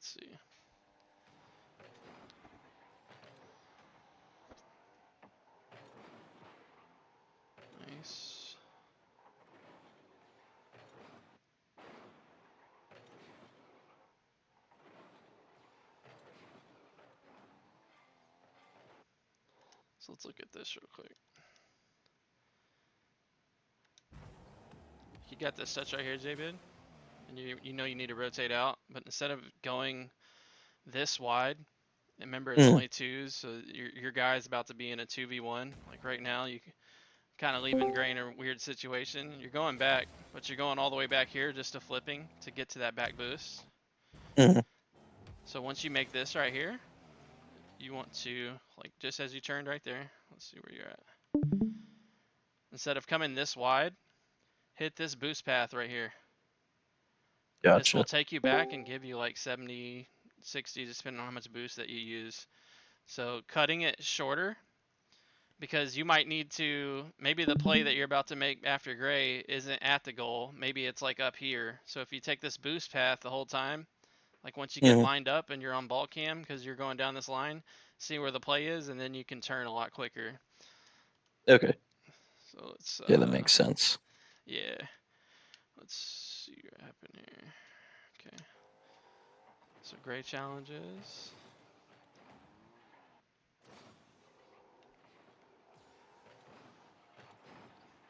Let's see. Nice. So let's look at this real quick. You got this touch right here, Jbid, and you know you need to rotate out, but instead of going this wide, remember it's only twos, so your guy's about to be in a 2v1. Like right now, you kind of leaving Gray in a weird situation. You're going back, but you're going all the way back here just to flipping to get to that back boost. So once you make this right here, you want to, like just as you turned right there, let's see where you're at. Instead of coming this wide, hit this boost path right here. Gotcha. This will take you back and give you like 70, 60, just depending on how much boost that you use. So cutting it shorter, because you might need to, maybe the play that you're about to make after Gray isn't at the goal. Maybe it's like up here. So if you take this boost path the whole time, like once you get lined up and you're on ball cam because you're going down this line, see where the play is, and then you can turn a lot quicker. Okay. So it's yeah, that makes sense. Yeah. Let's see what happened here. Okay. So Gray challenges.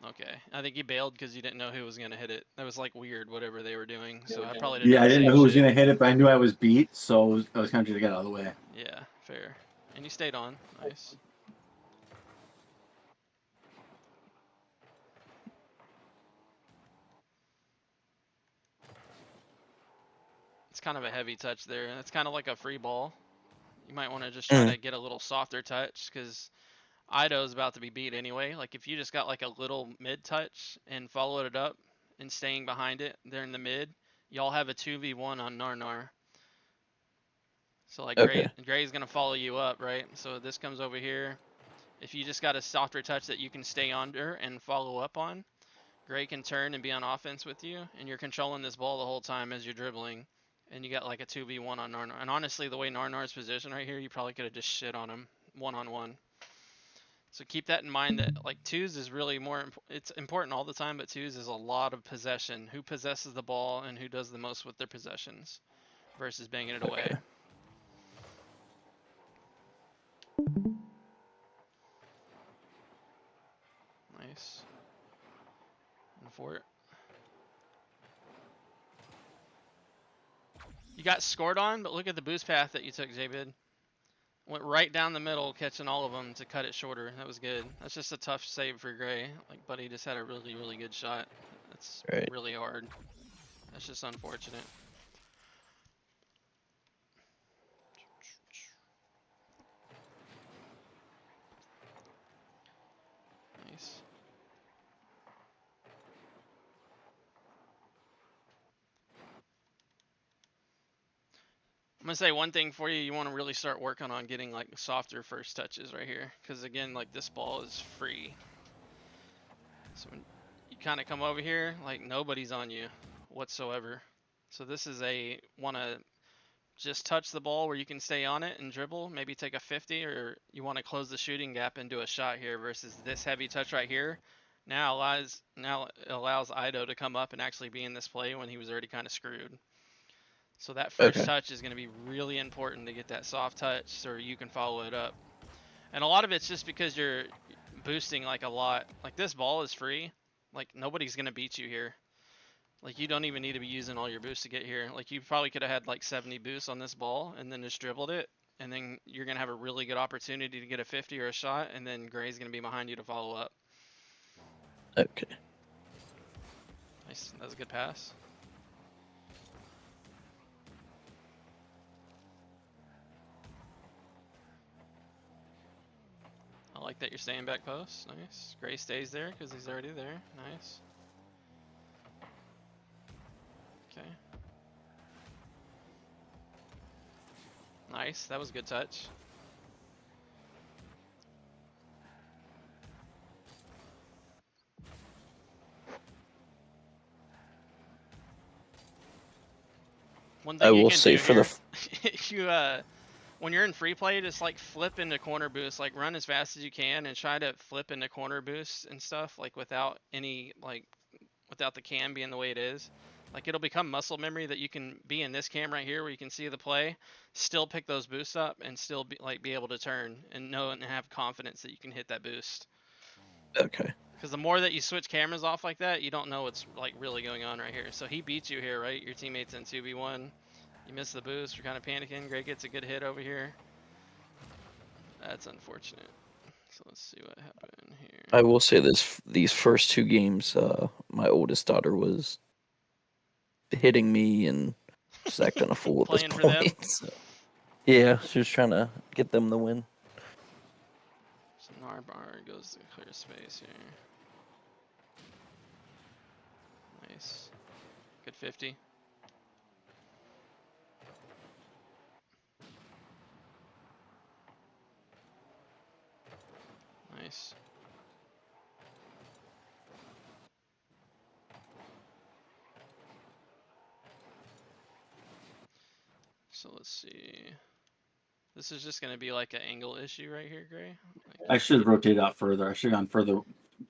Okay, I think he bailed because he didn't know who was gonna hit it. That was like weird, whatever they were doing. So I probably did. Yeah, I didn't know who was shit. gonna hit it, but I knew I was beat, so I was kind of trying to get out of the way. Yeah, fair. And you stayed on. Nice. It's kind of a heavy touch there. It's kind of like a free ball. You might want to just try to get a little softer touch because Ido's about to be beat anyway. Like if you just got like a little mid touch and followed it up and staying behind it there in the mid, y'all have a 2v1 on Narnar. So like Gray's gonna follow you up, right? So this comes over here. If you just got a softer touch that you can stay under and follow up on, Gray can turn and be on offense with you, and you're controlling this ball the whole time as you're dribbling, and you got like a 2v1 on Narnar. And honestly, the way Narnar's positioned right here, you probably could have just shit on him one-on-one. So keep that in mind that like twos is really more, it's important all the time, but twos is a lot of possession. Who possesses the ball and who does the most with their possessions versus banging it away. Nice. And for it. You got scored on, but look at the boost path that you took, Jbid. Went right down the middle, catching all of them to cut it shorter. That was good. That's just a tough save for Gray. Like, Buddy just had a really, really good shot. That's really hard. That's just unfortunate. Nice. I'm gonna say one thing for you. You want to really start working on getting like softer first touches right here, because again, like this ball is free. So when you kind of come over here, like nobody's on you whatsoever. So this is a want to just touch the ball where you can stay on it and dribble, maybe take a 50, or you want to close the shooting gap and do a shot here versus this heavy touch right here. Now it allows Ido to come up and actually be in this play when he was already kind of screwed. So that first touch is going to be really important to get that soft touch so you can follow it up. And a lot of it's just because you're boosting like a lot. Like this ball is free. Like nobody's going to beat you here. Like you don't even need to be using all your boosts to get here. Like you probably could have had like 70 boosts on this ball and then just dribbled it. And then you're going to have a really good opportunity to get a 50 or a shot. And then Gray's going to be behind you to follow up. Okay. Nice. That was a good pass. I like that you're staying back post. Nice. Gray stays there because he's already there. Nice. Okay. Nice. That was a good touch. One thing I you will can say do for here, you when you're in free play, just like flip into corner boost, like run as fast as you can and try to flip into corner boost and stuff, like without any without the cam being the way it is. Like it'll become muscle memory that you can be in this cam right here where you can see the play, still pick those boosts up and still be able to turn and know and have confidence that you can hit that boost. Okay. Because the more that you switch cameras off like that, you don't know what's like really going on right here. So he beats you here, right? Your teammate's in 2v1. You miss the boost. You're kind of panicking. Gray gets a good hit over here. That's unfortunate. So let's see what happened here. I will say this: these first 2 games, my oldest daughter was hitting me and just acting a fool at this Playing for them. point. So, yeah, she was trying to get them to win. So Narbar goes to clear space here. Nice. Good 50. Nice. So let's see. This is just going to be like an angle issue right here, Gray. Like, I should have rotated out further. I should have gone further,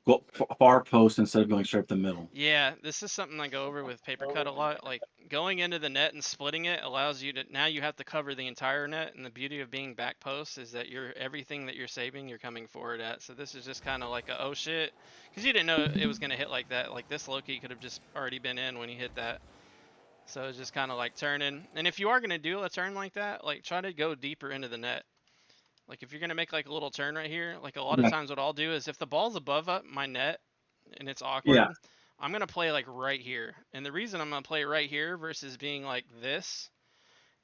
go far post instead of going straight up the middle. yeah, this is something I go over with paper cut a lot. Like going into the net and splitting it allows you to, now you have to cover the entire net, and the beauty of being back post is that you're everything that you're saving, you're coming forward at. So this is just kind of like a oh shit, because you didn't know it was going to hit like that. Like this Loki could have just already been in when he hit that. So it's just kind of like turning. And if you are going to do a turn like that, like try to go deeper into the net. Like if you're going to make like a little turn right here, like a lot of Yeah. times what I'll do is if the ball's above my net and it's awkward, Yeah. I'm going to play like right here. And the reason I'm going to play right here versus being like this,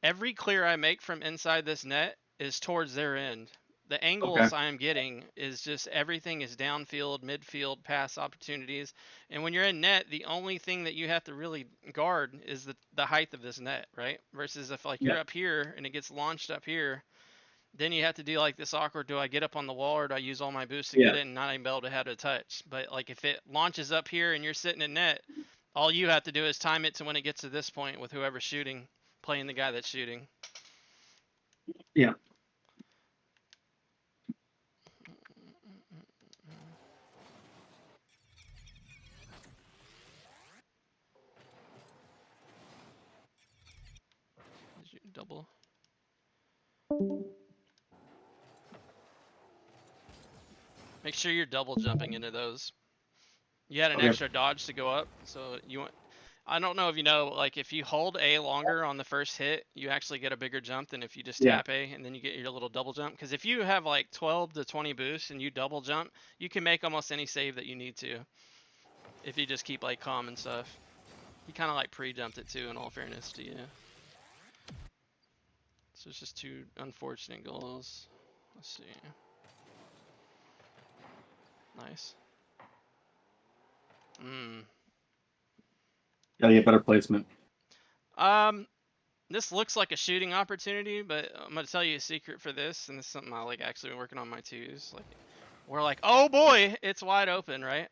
every clear I make from inside this net is towards their end. The angles Okay. I am getting is just everything is downfield, midfield, pass opportunities. And when you're in net, the only thing that you have to really guard is the height of this net, right? Versus if like you're Yeah. up here and it gets launched up here, then you have to do like this awkward, do I get up on the wall or do I use all my boosts to get Yeah. it and not even be able to have a touch? But like if it launches up here and you're sitting in net, all you have to do is time it to when it gets to this point with whoever's shooting, playing the guy that's shooting. Yeah. Did you double? Make sure you're double jumping into those. You had an Okay. extra dodge to go up, so you want. I don't know if you know, like if you hold A longer on the first hit, you actually get a bigger jump than if you just Yeah. tap A and then you get your little double jump. Because if you have like 12 to 20 boosts and you double jump, you can make almost any save that you need to. If you just keep like calm and stuff. He kind of like pre-jumped it too, in all fairness to you. So it's just 2 unfortunate goals. Let's see. Nice. Gotta get better placement. This looks like a shooting opportunity, but I'm gonna tell you a secret for this, and this is something I like actually been working on my twos. Like, we're like, oh boy, it's wide open, right?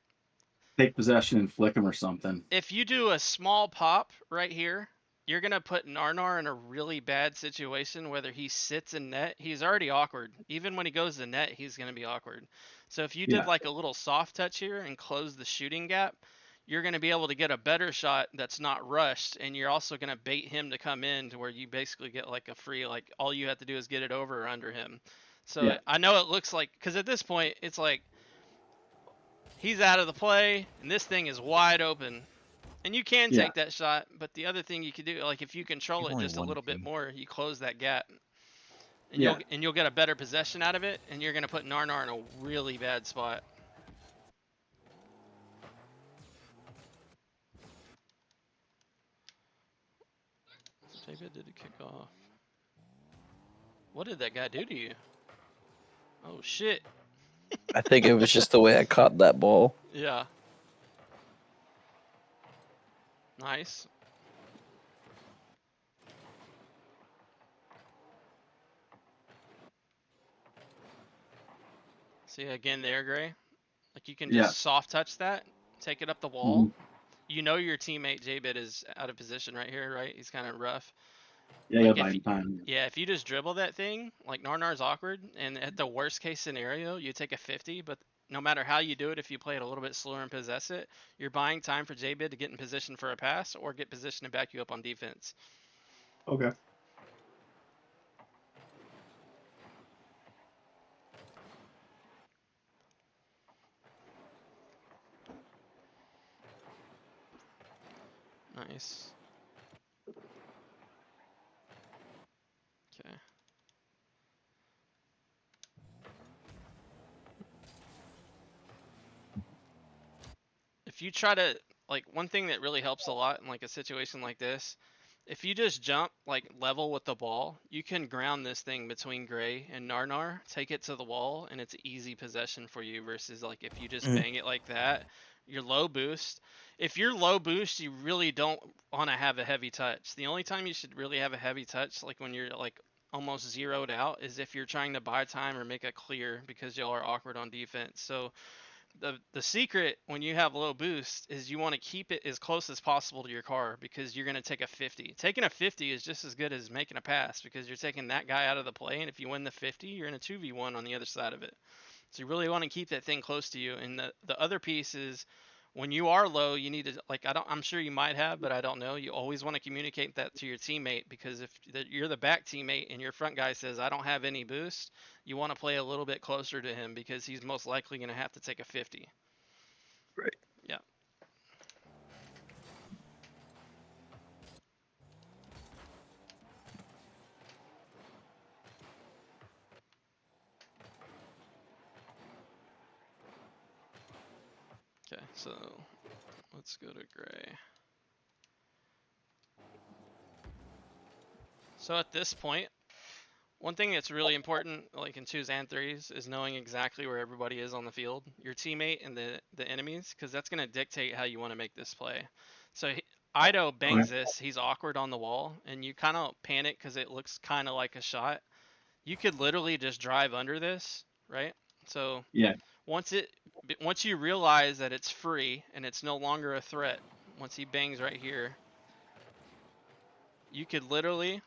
Take possession and flick him or something. If you do a small pop right here, you're gonna put Narnar in a really bad situation. Whether he sits in net, he's already awkward. Even when he goes to net, he's gonna be awkward. So if you did Yeah. like a little soft touch here and close the shooting gap, you're going to be able to get a better shot that's not rushed, and you're also going to bait him to come in to where you basically get like a free, like all you have to do is get it over or under him. So Yeah. I know it looks like, because at this point it's like he's out of the play and this thing is wide open, and you can Yeah. take that shot. But the other thing you could do, like if you control You've it only just a won little bit 2. more, you close that gap, and Yeah. you'll get a better possession out of it, and you're going to put Narnar in a really bad spot. Jbid did a kick off. What did that guy do to you? Oh shit. I think it was just the way I caught that ball. Yeah. Nice. See again there, Gray? Like you can Yeah. just soft touch that, take it up the wall. Mhm. You know your teammate Jbid is out of position right here, right? He's kind of rough. Yeah, Like yeah, if by time. yeah, if you just dribble that thing, like Narnar's awkward, and at the worst case scenario, you take a 50, but no matter how you do it, if you play it a little bit slower and possess it, you're buying time for Jbid to get in position for a pass or get position to back you up on defense. Okay. Nice. Okay. If you try to, like, one thing that really helps a lot in like a situation like this, if you just jump like level with the ball, you can ground this thing between Gray and Narnar, take it to the wall, and it's easy possession for you versus like if you just Mm. bang it like that, you're low boost. If you're low boost, you really don't want to have a heavy touch. The only time you should really have a heavy touch, like when you're like almost zeroed out, is if you're trying to buy time or make a clear because y'all are awkward on defense. So the secret when you have low boost is you want to keep it as close as possible to your car because you're going to take a 50. Taking a 50 is just as good as making a pass because you're taking that guy out of the play, and if you win the 50, you're in a 2v1 on the other side of it. So you really want to keep that thing close to you. And the other piece is when you are low, you need to, like, I'm sure you might have, but I don't know. You always want to communicate that to your teammate because if you're the back teammate and your front guy says I don't have any boost, you want to play a little bit closer to him because he's most likely going to have to take a 50. Right. Yeah. Okay, so let's go to Gray. So at this point, one thing that's really important, like in twos and threes, is knowing exactly where everybody is on the field, your teammate and the enemies, because that's going to dictate how you want to make this play. So Ido Okay. bangs this, he's awkward on the wall, and you kind of panic because it looks kind of like a shot. You could literally just drive under this, right? So Yeah. once it, once you realize that it's free and it's no longer a threat, once he bangs right here, you could literally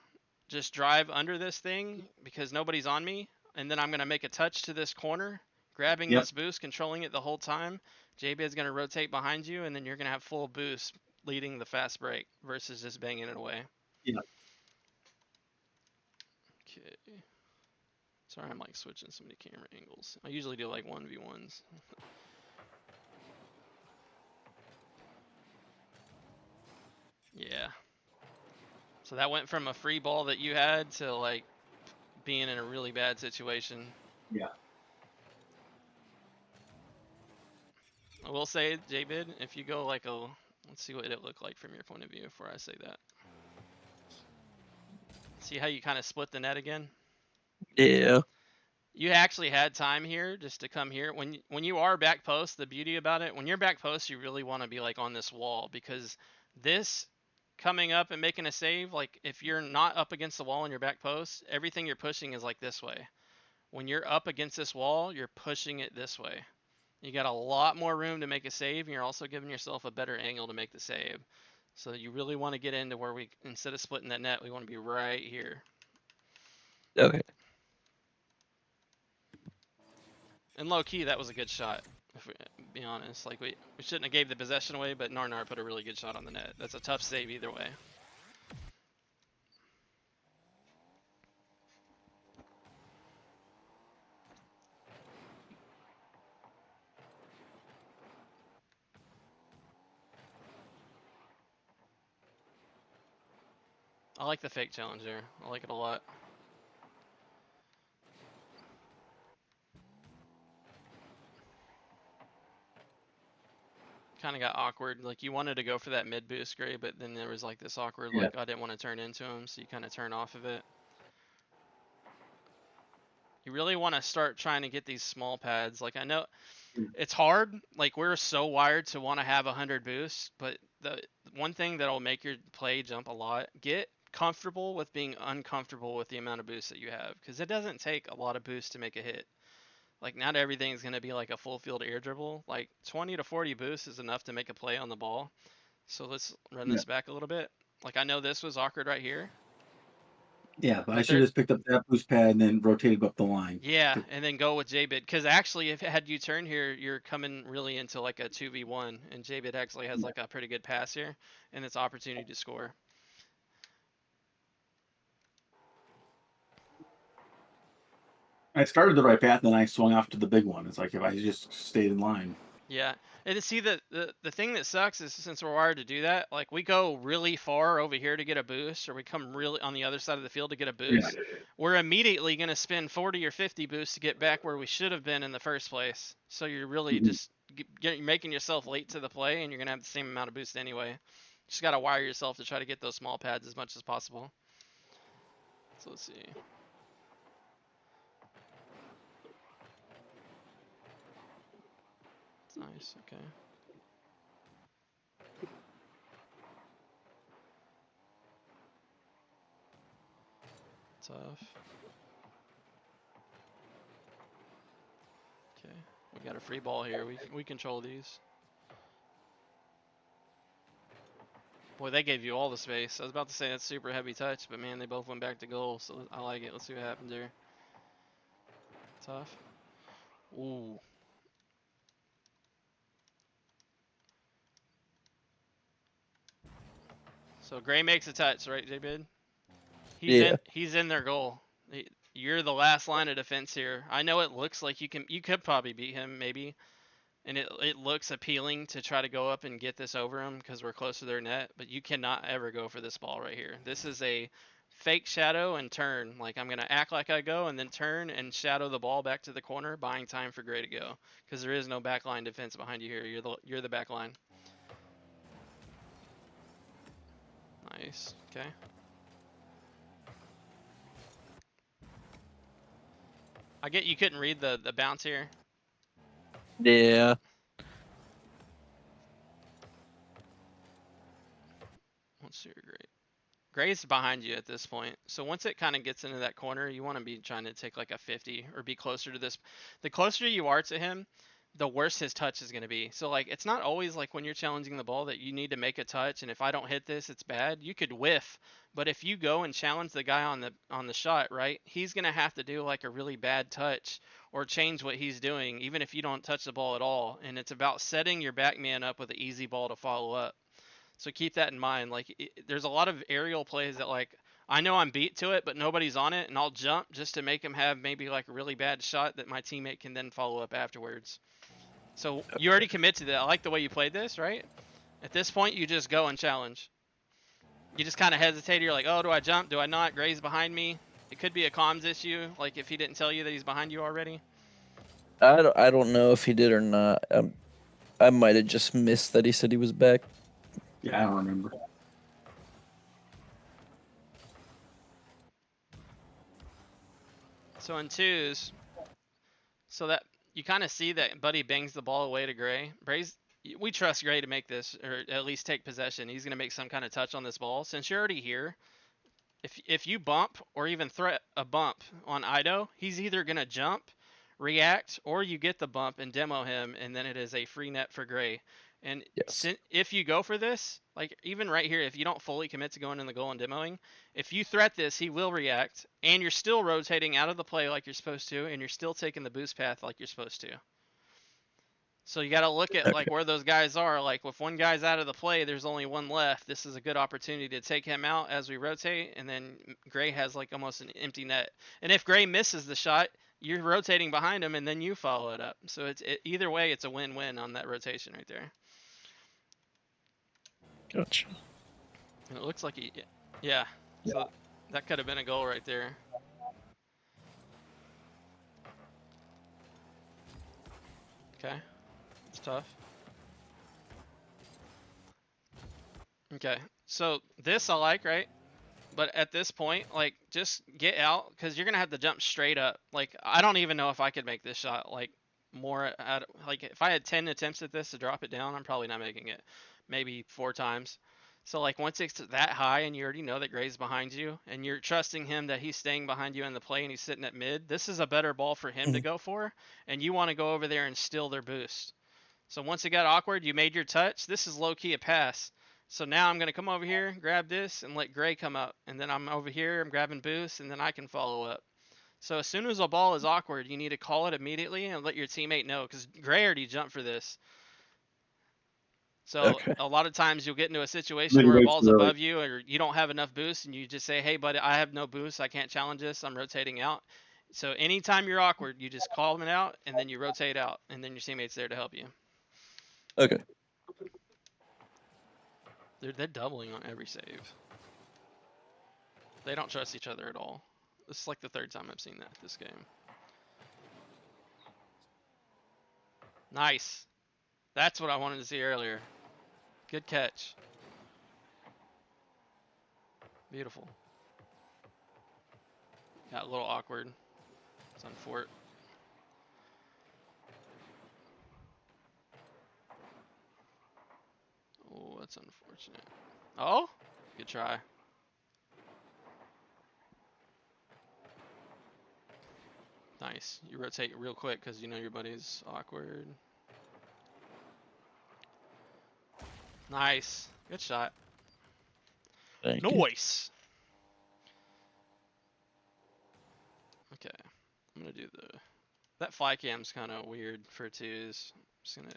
just drive under this thing because nobody's on me, and then I'm going to make a touch to this corner, grabbing Yep. this boost, controlling it the whole time. JBid's going to rotate behind you, and then you're going to have full boost leading the fast break versus just banging it away. Yeah. Okay. Sorry, I'm like switching so many camera angles. I usually do like 1v1s. Yeah. So that went from a free ball that you had to like being in a really bad situation. Yeah. I will say, Jbid, if you go like a, let's see what it looked like from your point of view before I say that. See how you kind of split the net again? Yeah. You actually had time here just to come here. When you are back post, the beauty about it, when you're back post, you really want to be like on this wall because this coming up and making a save, like if you're not up against the wall in your back post, everything you're pushing is like this way. When you're up against this wall, you're pushing it this way. You got a lot more room to make a save, and you're also giving yourself a better angle to make the save. So you really want to get into where we, instead of splitting that net, we want to be right here. Okay. And low key, that was a good shot. If we be honest, like we shouldn't have gave the possession away, but Narnar put a really good shot on the net. That's a tough save either way. I like the fake challenge there. I like it a lot. Kind of got awkward. Like you wanted to go for that mid boost, Gray, but then there was like this awkward, Yeah. like I didn't want to turn into him, so you kind of turn off of it. You really want to start trying to get these small pads. Like I know it's hard. Like we're so wired to want to have 100 boosts, but the one thing that'll make your play jump a lot, get comfortable with being uncomfortable with the amount of boosts that you have, because it doesn't take a lot of boosts to make a hit. Like not everything's gonna be like a full field air dribble. Like 20 to 40 boosts is enough to make a play on the ball. So let's run Yeah. this back a little bit. Like I know this was awkward right here. Yeah, but I But should they're have just picked up that boost pad and then rotated up the line. yeah, and then go with Jbid because actually, if had you turn here, you're coming really into like a 2v1, and Jbid actually has Yeah. like a pretty good pass here, and it's opportunity to score. I started the right path, and then I swung off to the big one. It's like if I just stayed in line. Yeah, and to see the thing that sucks is since we're wired to do that, like we go really far over here to get a boost, or we come really on the other side of the field to get a Yeah. boost, we're immediately going to spend 40 or 50 boosts to get back where we should have been in the first place. So you're really Mhm. just making yourself late to the play, and you're going to have the same amount of boost anyway. Just got to wire yourself to try to get those small pads as much as possible. So let's see. It's nice. Okay. Tough. Okay. We got a free ball here. We control these. Boy, they gave you all the space. I was about to say that's super heavy touch, but man, they both went back to goal, so I like it. Let's see what happens here. Tough. Ooh. So Gray makes a touch, right, Jbid? Yeah. He's in their goal. You're the last line of defense here. I know it looks like you could probably beat him maybe, and it looks appealing to try to go up and get this over him because we're close to their net, but you cannot ever go for this ball right here. This is a fake shadow and turn. Like I'm gonna act like I go and then turn and shadow the ball back to the corner, buying time for Gray to go because there is no backline defense behind you here. You're the backline. Nice. Okay. I get you couldn't read the bounce here. Yeah. Let's see your Gray. Gray's behind you at this point. So once it kind of gets into that corner, you want to be trying to take like a 50 or be closer to this. The closer you are to him, the worse his touch is going to be. So like it's not always like when you're challenging the ball that you need to make a touch and if I don't hit this, it's bad. You could whiff, but if you go and challenge the guy on the shot, right? He's going to have to do like a really bad touch or change what he's doing even if you don't touch the ball at all. And it's about setting your back man up with an easy ball to follow up. So keep that in mind. Like there's a lot of aerial plays that like I know I'm beat to it, but nobody's on it, and I'll jump just to make him have maybe like a really bad shot that my teammate can then follow up afterwards. So you already commit to that. I like the way you played this, right? At this point, you just go and challenge. You just kind of hesitate. You're like, oh, do I jump? Do I not? Gray's behind me. It could be a comms issue, like if he didn't tell you that he's behind you already. I don't know if he did or not. I might have just missed that he said he was back. Yeah, I don't remember. So in twos, so that you kind of see that Buddy bangs the ball away to Gray. We trust Gray to make this, or at least take possession. He's going to make some kind of touch on this ball. Since you're already here, if you bump or even threat a bump on Ido, he's either going to jump, react, or you get the bump and demo him, and then it is a free net for Gray. And Yes. if you go for this, like even right here, if you don't fully commit to going in the goal and demoing, if you threat this, he will react, and you're still rotating out of the play like you're supposed to, and you're still taking the boost path like you're supposed to. So you got to look at like Okay. where those guys are. Like if one guy's out of the play, there's only one left. This is a good opportunity to take him out as we rotate, and then Gray has like almost an empty net. And if Gray misses the shot, you're rotating behind him, and then you follow it up. So either way, it's a win-win on that rotation right there. Gotcha. And it looks like yeah. So that could have been a goal right there. Okay, it's tough. Okay, so this I like, right? But at this point, like, just get out because you're gonna have to jump straight up. Like, I don't even know if I could make this shot. Like, like if I had 10 attempts at this to drop it down, I'm probably not making it. Maybe 4 times. So like once it's that high and you already know that Gray's behind you and you're trusting him that he's staying behind you in the play and he's sitting at mid, this is a better ball for him to Mhm. go for, and you want to go over there and steal their boost. So once it got awkward, you made your touch. This is low key a pass. So now I'm going to come over here, grab this, and let Gray come up. And then I'm over here, I'm grabbing boost, and then I can follow up. So as soon as a ball is awkward, you need to call it immediately and let your teammate know, because Gray already jumped for this. So Okay. a lot of times you'll get into a situation Maybe where a wait ball's too early. above you or you don't have enough boost, and you just say, hey, buddy, I have no boost. I can't challenge this. I'm rotating out. So anytime you're awkward, you just call them out, and then you rotate out, and then your teammate's there to help you. Okay. They're doubling on every save. They don't trust each other at all. This is like the third time I've seen that this game. Nice. That's what I wanted to see earlier. Good catch. Beautiful. Got a little awkward. It's on fort. Oh, that's unfortunate. Oh, good try. Nice. You rotate real quick because you know your buddy's awkward. Nice. Good shot. Thank you. Nice. Okay. I'm gonna do the. That fly cam's kind of weird for twos. I'm just gonna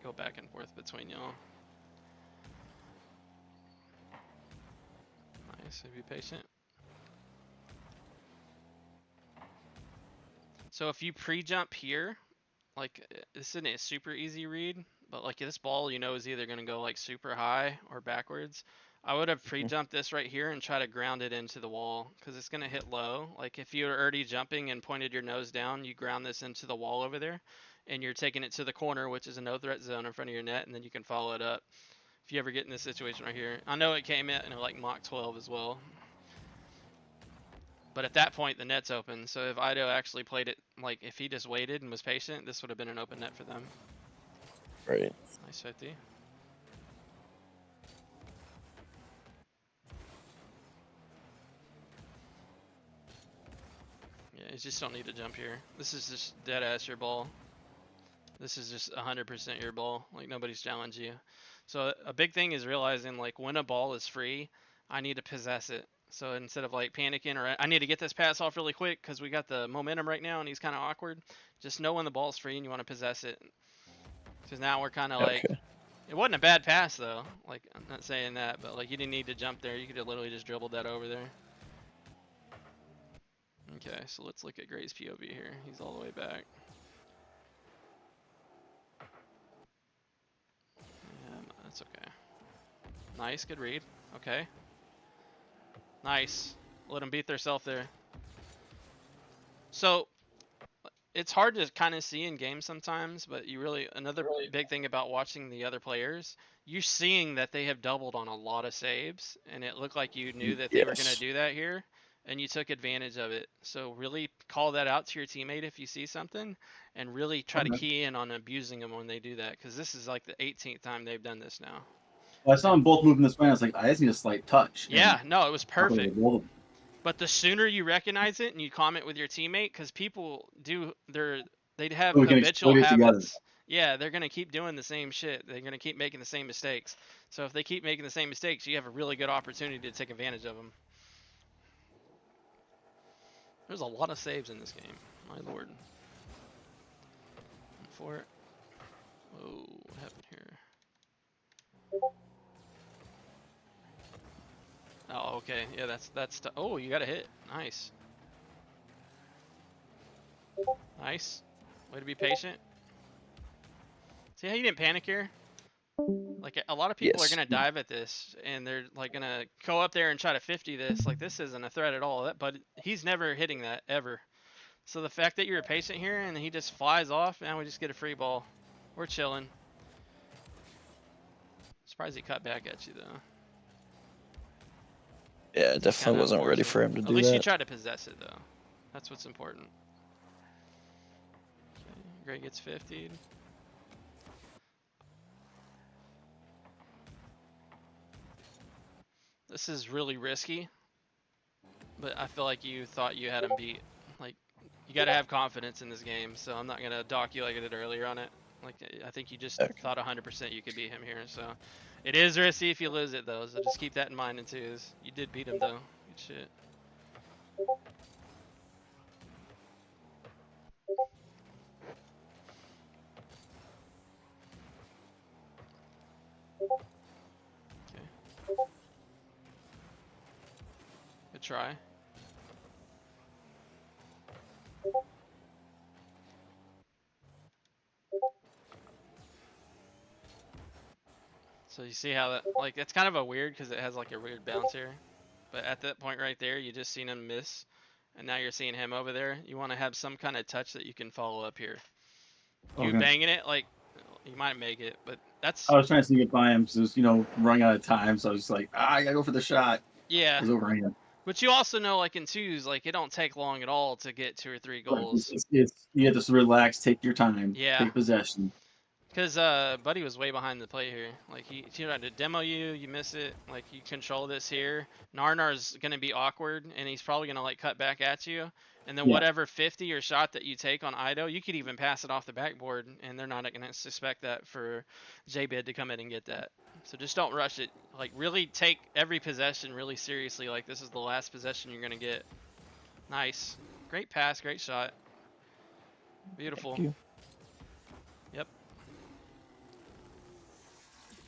go back and forth between y'all. Nice. So be patient. So if you pre-jump here, like this isn't a super easy read, but like this ball, you know, is either gonna go like super high or backwards. I would have pre-jumped this right here and try to ground it into the wall because it's gonna hit low. Like if you're already jumping and pointed your nose down, you ground this into the wall over there, and you're taking it to the corner, which is a no threat zone in front of your net, and then you can follow it up. If you ever get in this situation right here, I know it came in like Mach 12 as well. But at that point, the net's open. So if Ido actually played it, like if he just waited and was patient, this would have been an open net for them. Right. Nice 50. Yeah, you just don't need to jump here. This is just dead ass your ball. This is just 100% your ball. Like nobody's challenged you. So a big thing is realizing like when a ball is free, I need to possess it. So instead of like panicking or I need to get this pass off really quick because we got the momentum right now and he's kind of awkward, just know when the ball's free and you want to possess it. Because now we're kind of like, Okay. it wasn't a bad pass though. Like I'm not saying that, but like you didn't need to jump there. You could have literally just dribbled that over there. Okay, so let's look at Gray's POV here. He's all the way back. That's okay. Nice, good read. Okay. Nice. Let them beat themselves there. So it's hard to kind of see in games sometimes, but you really another big thing about watching the other players, you're seeing that they have doubled on a lot of saves, and it looked like you knew that they were going to Yes. do that here, and you took advantage of it. So really call that out to your teammate if you see something, and really try to Okay. key in on abusing them when they do that, because this is like the 18th time they've done this now. Well, I saw them both moving this way. I was like, I just need a slight touch. Yeah, no, it was Probably perfect. the ball. But the sooner you recognize it and you comment with your teammate, because people do, they'd have We can habitual exploit it together. habits. Yeah, they're gonna keep doing the same shit. They're gonna keep making the same mistakes. So if they keep making the same mistakes, you have a really good opportunity to take advantage of them. There's a lot of saves in this game. My lord. For it. Whoa, what happened here? Oh, okay. Yeah, that's. Oh, you got a hit. Nice. Nice. Way to be patient. See how you didn't panic here? Like a lot of people are Yes. gonna dive at this, and they're like gonna go up there and try to 50 this. Like this isn't a threat at all. But he's never hitting that ever. So the fact that you're patient here and he just flies off, now we just get a free ball. We're chilling. Surprised he cut back at you though. Yeah, It's definitely kinda wasn't ready unfortunate. for him to At do least you that. try to possess it though. That's what's important. Okay, Gray gets 50'd. This is really risky, but I feel like you thought you had him beat. Like, you gotta have confidence in this game, so I'm not gonna dock you like I did earlier on it. Like I think you just Okay. thought 100% you could beat him here. So it is risky if you lose it though. So just keep that in mind too. You did beat him though. Good shit. Okay. Good try. So you see how that, like, it's kind of a weird because it has like a weird bounce here. But at that point right there, you just seen him miss. And now you're seeing him over there. You want to have some kind of touch that you can follow up here. You Okay. banging it, like, you might make it, but that's, I was trying to sneak it by him because it was, running out of time. So I was just like, I gotta go for the shot. yeah. It was overhand. But you also know, like in twos, like it don't take long at all to get 2 or 3 Right. goals. You have to relax, take your time, Yeah. take possession. Because Buddy was way behind the play here. Like he tried to demo you, you miss it. Like you control this here. Narnar's gonna be awkward, and he's probably gonna like cut back at you. And then Yeah. whatever 50 or shot that you take on Ido, you could even pass it off the backboard, and they're not gonna suspect that for Jbid to come in and get that. So just don't rush it. Like really take every possession really seriously. Like this is the last possession you're gonna get. Nice, great pass, great shot, beautiful. Thank you. Yep.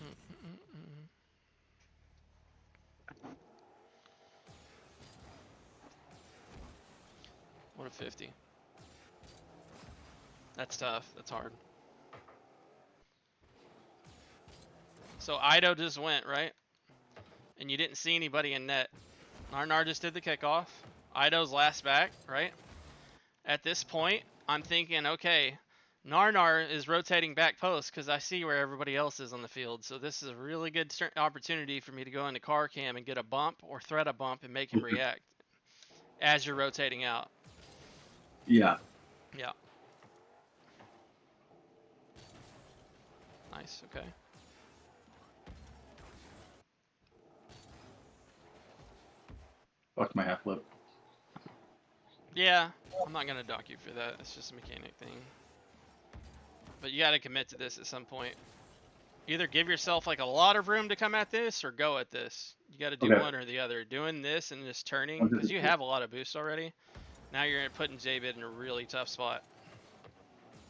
Mm-mm-mm-mm. What a 50. That's tough. That's hard. So Ido just went, right? And you didn't see anybody in net. Narnar just did the kickoff. Ido's last back, right? At this point, I'm thinking, okay, Narnar is rotating back post because I see where everybody else is on the field. So this is a really good opportunity for me to go into car cam and get a bump or thread a bump and make him react as you're rotating out. Yeah. Yeah. Nice. Okay. Fuck my half flip. Yeah, I'm not gonna dock you for that. It's just a mechanic thing. But you gotta commit to this at some point. Either give yourself like a lot of room to come at this or go at this. You gotta do Okay. one or the other. Doing this and just turning, because you have a lot of boost already. Now you're putting Jbid in a really tough spot.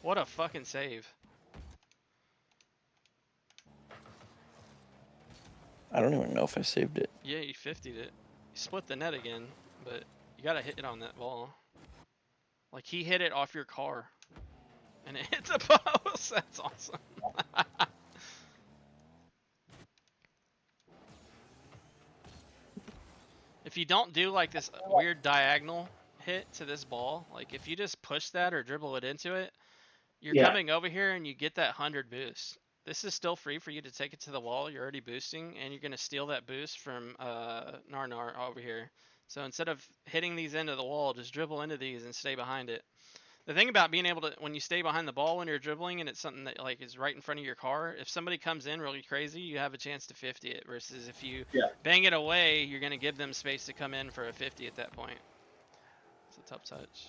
What a fucking save. I don't even know if I saved it. Yeah, you 50'd it. You split the net again, but you gotta hit it on that ball. Like he hit it off your car. And it hit the post. That's awesome. If you don't do like this weird diagonal hit to this ball, like if you just push that or dribble it into it, you're coming over here and you get that 100 boost. This is still free for you to take it to the wall. You're already boosting, and you're going to steal that boost from Narnar over here. So instead of hitting these into the wall, just dribble into these and stay behind it. The thing about being able to, when you stay behind the ball when you're dribbling and it's something that like is right in front of your car, if somebody comes in really crazy, you have a chance to 50 it. Versus if you bang it away, you're gonna give them space to come in for a 50 at that point. It's a tough touch.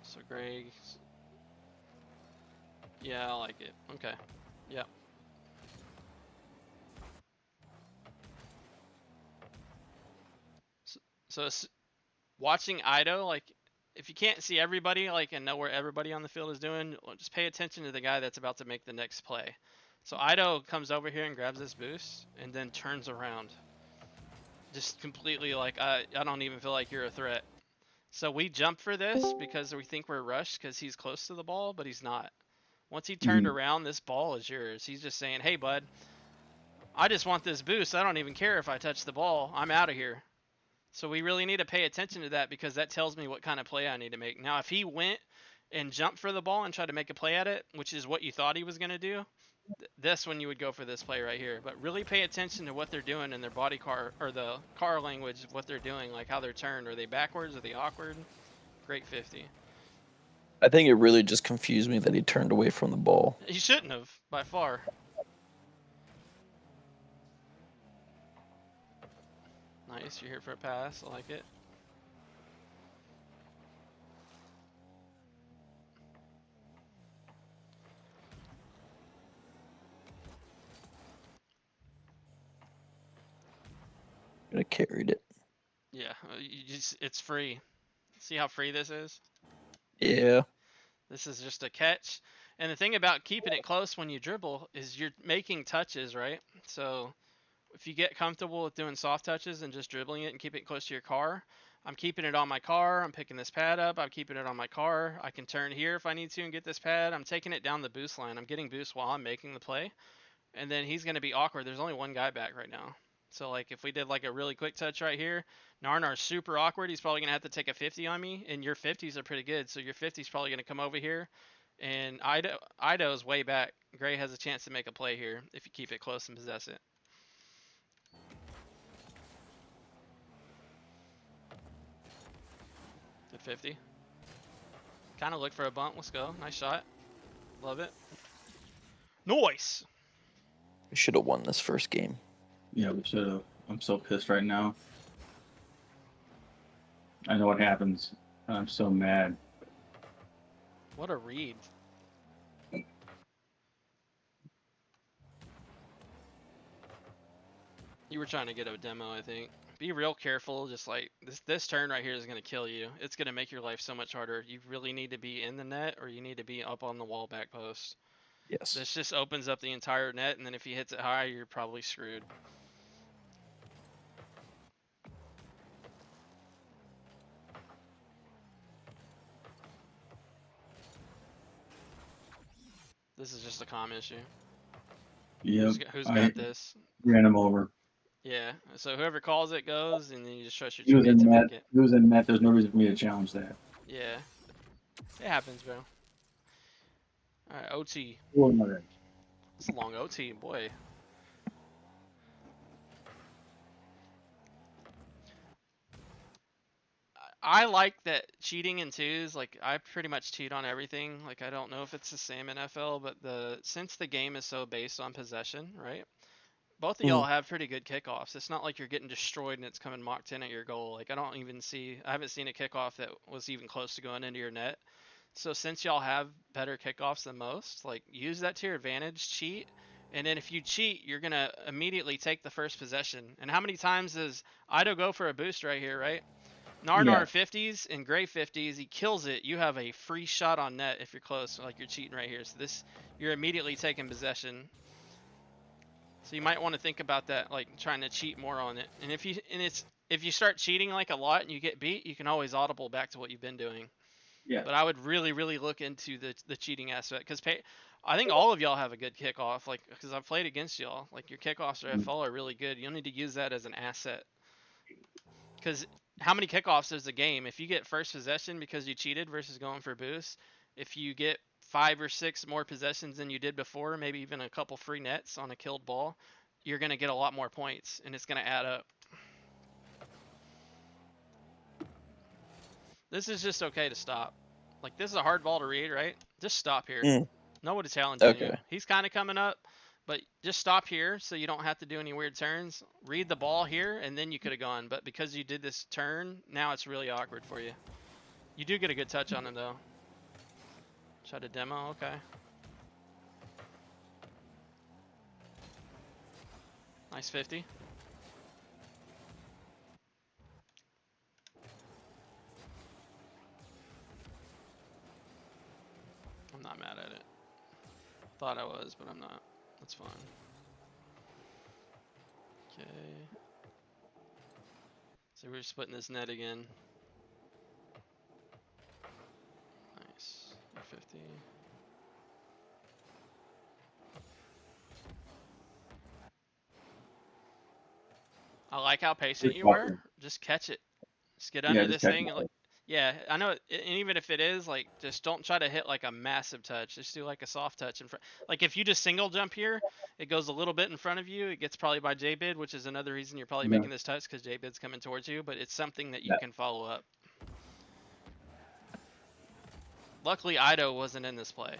So Greg, yeah, I like it. Okay, yep. So watching Ido, like, if you can't see everybody, like, and know where everybody on the field is doing, just pay attention to the guy that's about to make the next play. So Ido comes over here and grabs this boost, and then turns around. Just completely like, I don't even feel like you're a threat. So we jump for this because we think we're rushed because he's close to the ball, but he's not. Once he turned around, this ball is yours. He's just saying, hey, bud, I just want this boost. I don't even care if I touch the ball. I'm out of here. So we really need to pay attention to that because that tells me what kind of play I need to make. Now, if he went and jumped for the ball and tried to make a play at it, which is what you thought he was going to do, this one you would go for this play right here. But really pay attention to what they're doing in their body car, or the car language of what they're doing, like how they're turned. Are they backwards? Are they awkward? Great 50. I think it really just confused me that he turned away from the ball. He shouldn't have, by far. Nice. You're here for a pass. I like it. I carried it. Yeah. It's free. See how free this is? Yeah. This is just a catch. And the thing about keeping it close when you dribble is you're making touches, right? So if you get comfortable with doing soft touches and just dribbling it and keep it close to your car, I'm keeping it on my car. I'm picking this pad up. I'm keeping it on my car. I can turn here if I need to and get this pad. I'm taking it down the boost line. I'm getting boost while I'm making the play. And then he's going to be awkward. There's only one guy back right now. So like if we did like a really quick touch right here, Narnar's super awkward. He's probably going to have to take a 50 on me, and your 50s are pretty good. So your 50's probably going to come over here, and Ido's way back. Gray has a chance to make a play here if you keep it close and possess it. Good 50. Kind of look for a bump. Let's go. Nice shot. Love it. Nice. We should have won this first game. Yeah, we should have. I'm so pissed right now. I know what happens. I'm so mad. What a read. You were trying to get a demo, I think. Be real careful. Just like this turn right here is going to kill you. It's going to make your life so much harder. You really need to be in the net, or you need to be up on the wall back post. Yes. This just opens up the entire net, and then if he hits it high, you're probably screwed. This is just a comm issue. Yep. Who's got this? Ran him over. Yeah. So whoever calls it goes, and then you just trust your He was teammate in to net. make it. He was in net. There's no reason for me to challenge that. Yeah. It happens, bro. All right, OT. Oh, no. It's a long OT, boy. I like that cheating in twos. Like I pretty much cheat on everything. Like I don't know if it's the same in FL, but since the game is so based on possession, right? Both of y'all have pretty good kickoffs. It's not like you're getting destroyed and it's coming Mach 10 at your goal. Like I haven't seen a kickoff that was even close to going into your net. So since y'all have better kickoffs than most, like use that to your advantage, cheat. And then if you cheat, you're gonna immediately take the first possession. And how many times does Ido go for a boost right here, right? Narnar 50s and Gray 50s, he kills it. You have a free shot on net if you're close, like you're cheating right here. So you're immediately taking possession. So you might want to think about that, like trying to cheat more on it. And if you start cheating like a lot and you get beat, you can always audible back to what you've been doing. Yeah. But I would really, really look into the cheating aspect because I think all of y'all have a good kickoff. Like because I've played against y'all, like your kickoffs or FL are really good. You'll need to use that as an asset. Because how many kickoffs is a game? If you get first possession because you cheated versus going for boost, if you get 5 or 6 more possessions than you did before, maybe even a couple free nets on a killed ball, you're going to get a lot more points, and it's going to add up. This is just okay to stop. Like, this is a hard ball to read, right? Just stop here. Nobody's challenging you. He's kind of coming up, but just stop here so you don't have to do any weird turns. Read the ball here, and then you could have gone. But because you did this turn, now it's really awkward for you. You do get a good touch on him, though. Try to demo, okay. Nice 50. I'm not mad at it. Thought I was, but I'm not. That's fine. Okay. So we're splitting this net again. Nice. 50. I like how patient you were. Just catch it. Just get under this thing. Yeah, I know. And even if it is, like, just don't try to hit like a massive touch. Just do like a soft touch in front. Like if you just single jump here, it goes a little bit in front of you. It gets probably by Jbid, which is another reason you're probably making this touch because Jbid's coming towards you. But it's something that you can follow up. Luckily, Ido wasn't in this play.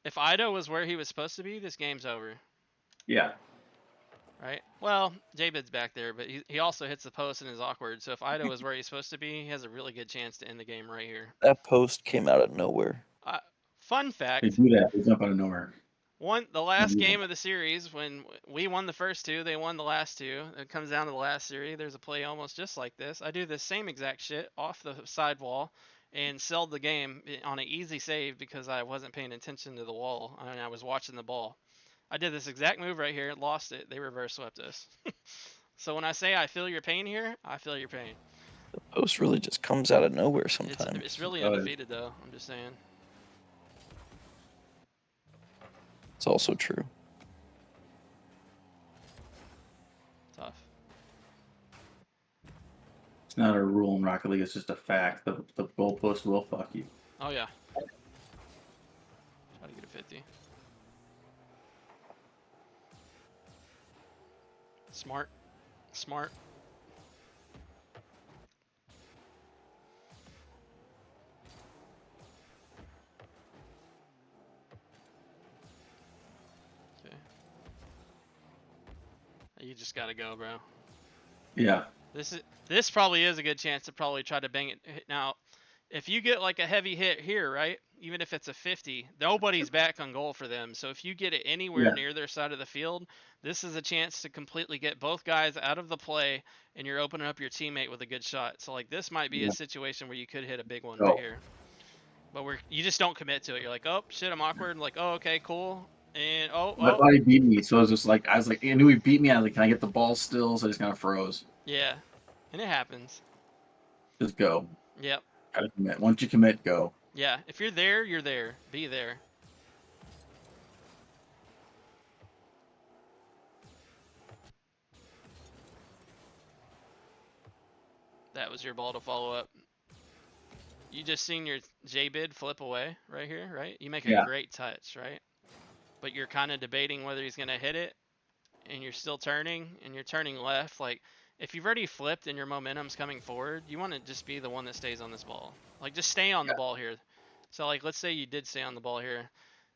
If Ido was where he was supposed to be, this game's over. Yeah. right? Well, Jbid's back there, but he also hits the post and is awkward. So if Ido is where he's supposed to be, he has a really good chance to end the game right here. That post came out of nowhere. Fun They fact: do that. They jump out of nowhere. the last game of the series, when we won the first two, they won the last two. It comes down to the last series. There's a play almost just like this. I do the same exact shit off the sidewall and selled the game on an easy save because I wasn't paying attention to the wall and I was watching the ball. I did this exact move right here, lost it. They reverse swept us. So when I say I feel your pain here, I feel your pain. The post really just comes out of nowhere It's sometimes. really undefeated though. I'm just saying. It's also true. Tough. It's not a rule in Rocket League. It's just a fact. The goalpost will fuck you. Oh yeah. Try to get a 50. Smart. Smart. Okay. You just gotta go, bro. Yeah. This probably is a good chance to probably try to bang it. Now, if you get like a heavy hit here, right? Even if it's a 50, nobody's back on goal for them. So if you get it anywhere Yeah. near their side of the field, this is a chance to completely get both guys out of the play, and you're opening up your teammate with a good shot. So like this might be a situation where you could hit a big one right here. But you just don't commit to it. You're like, oh shit, I'm awkward. Like, oh okay, cool. And My buddy beat me, so I was like, I knew he beat me. I was like, can I get the ball still? So I just kind of froze. yeah, and it happens. Just go. Yep. Gotta commit. Once you commit, go. Yeah, if you're there, you're there. Be there. That was your ball to follow up. You just seen your Jbid flip away right here, right? You make a Yeah. great touch, right? But you're kind of debating whether he's going to hit it, and you're still turning, and you're turning left. Like, if you've already flipped and your momentum's coming forward, you want to just be the one that stays on this ball. Like, just stay on the ball here. So, like, let's say you did stay on the ball here,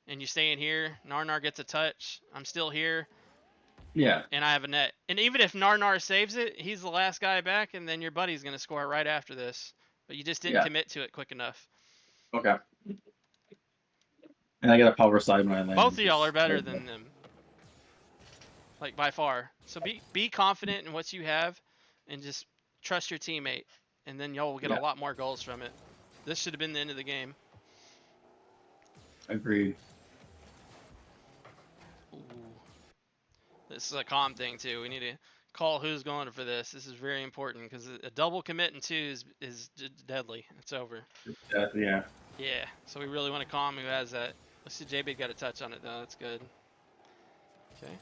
and you stay in here, Narnar gets a touch, I'm still here, Yeah. and I have a net. And even if Narnar saves it, he's the last guy back, and then your buddy's going to score right after this. But you just didn't commit to it quick enough. Okay. And I get a power side when I land. Both of y'all are better than them, like by far. So be confident in what you have, and just trust your teammate, and then y'all will get a lot more goals from it. This should have been the end of the game. Agreed. Ooh. This is a calm thing too. We need to call who's going for this. This is very important because a double commit in two is deadly. It's over. Yeah. Yeah. So we really want to calm who has that. Let's see. Jbid got a touch on it though. That's good. Okay.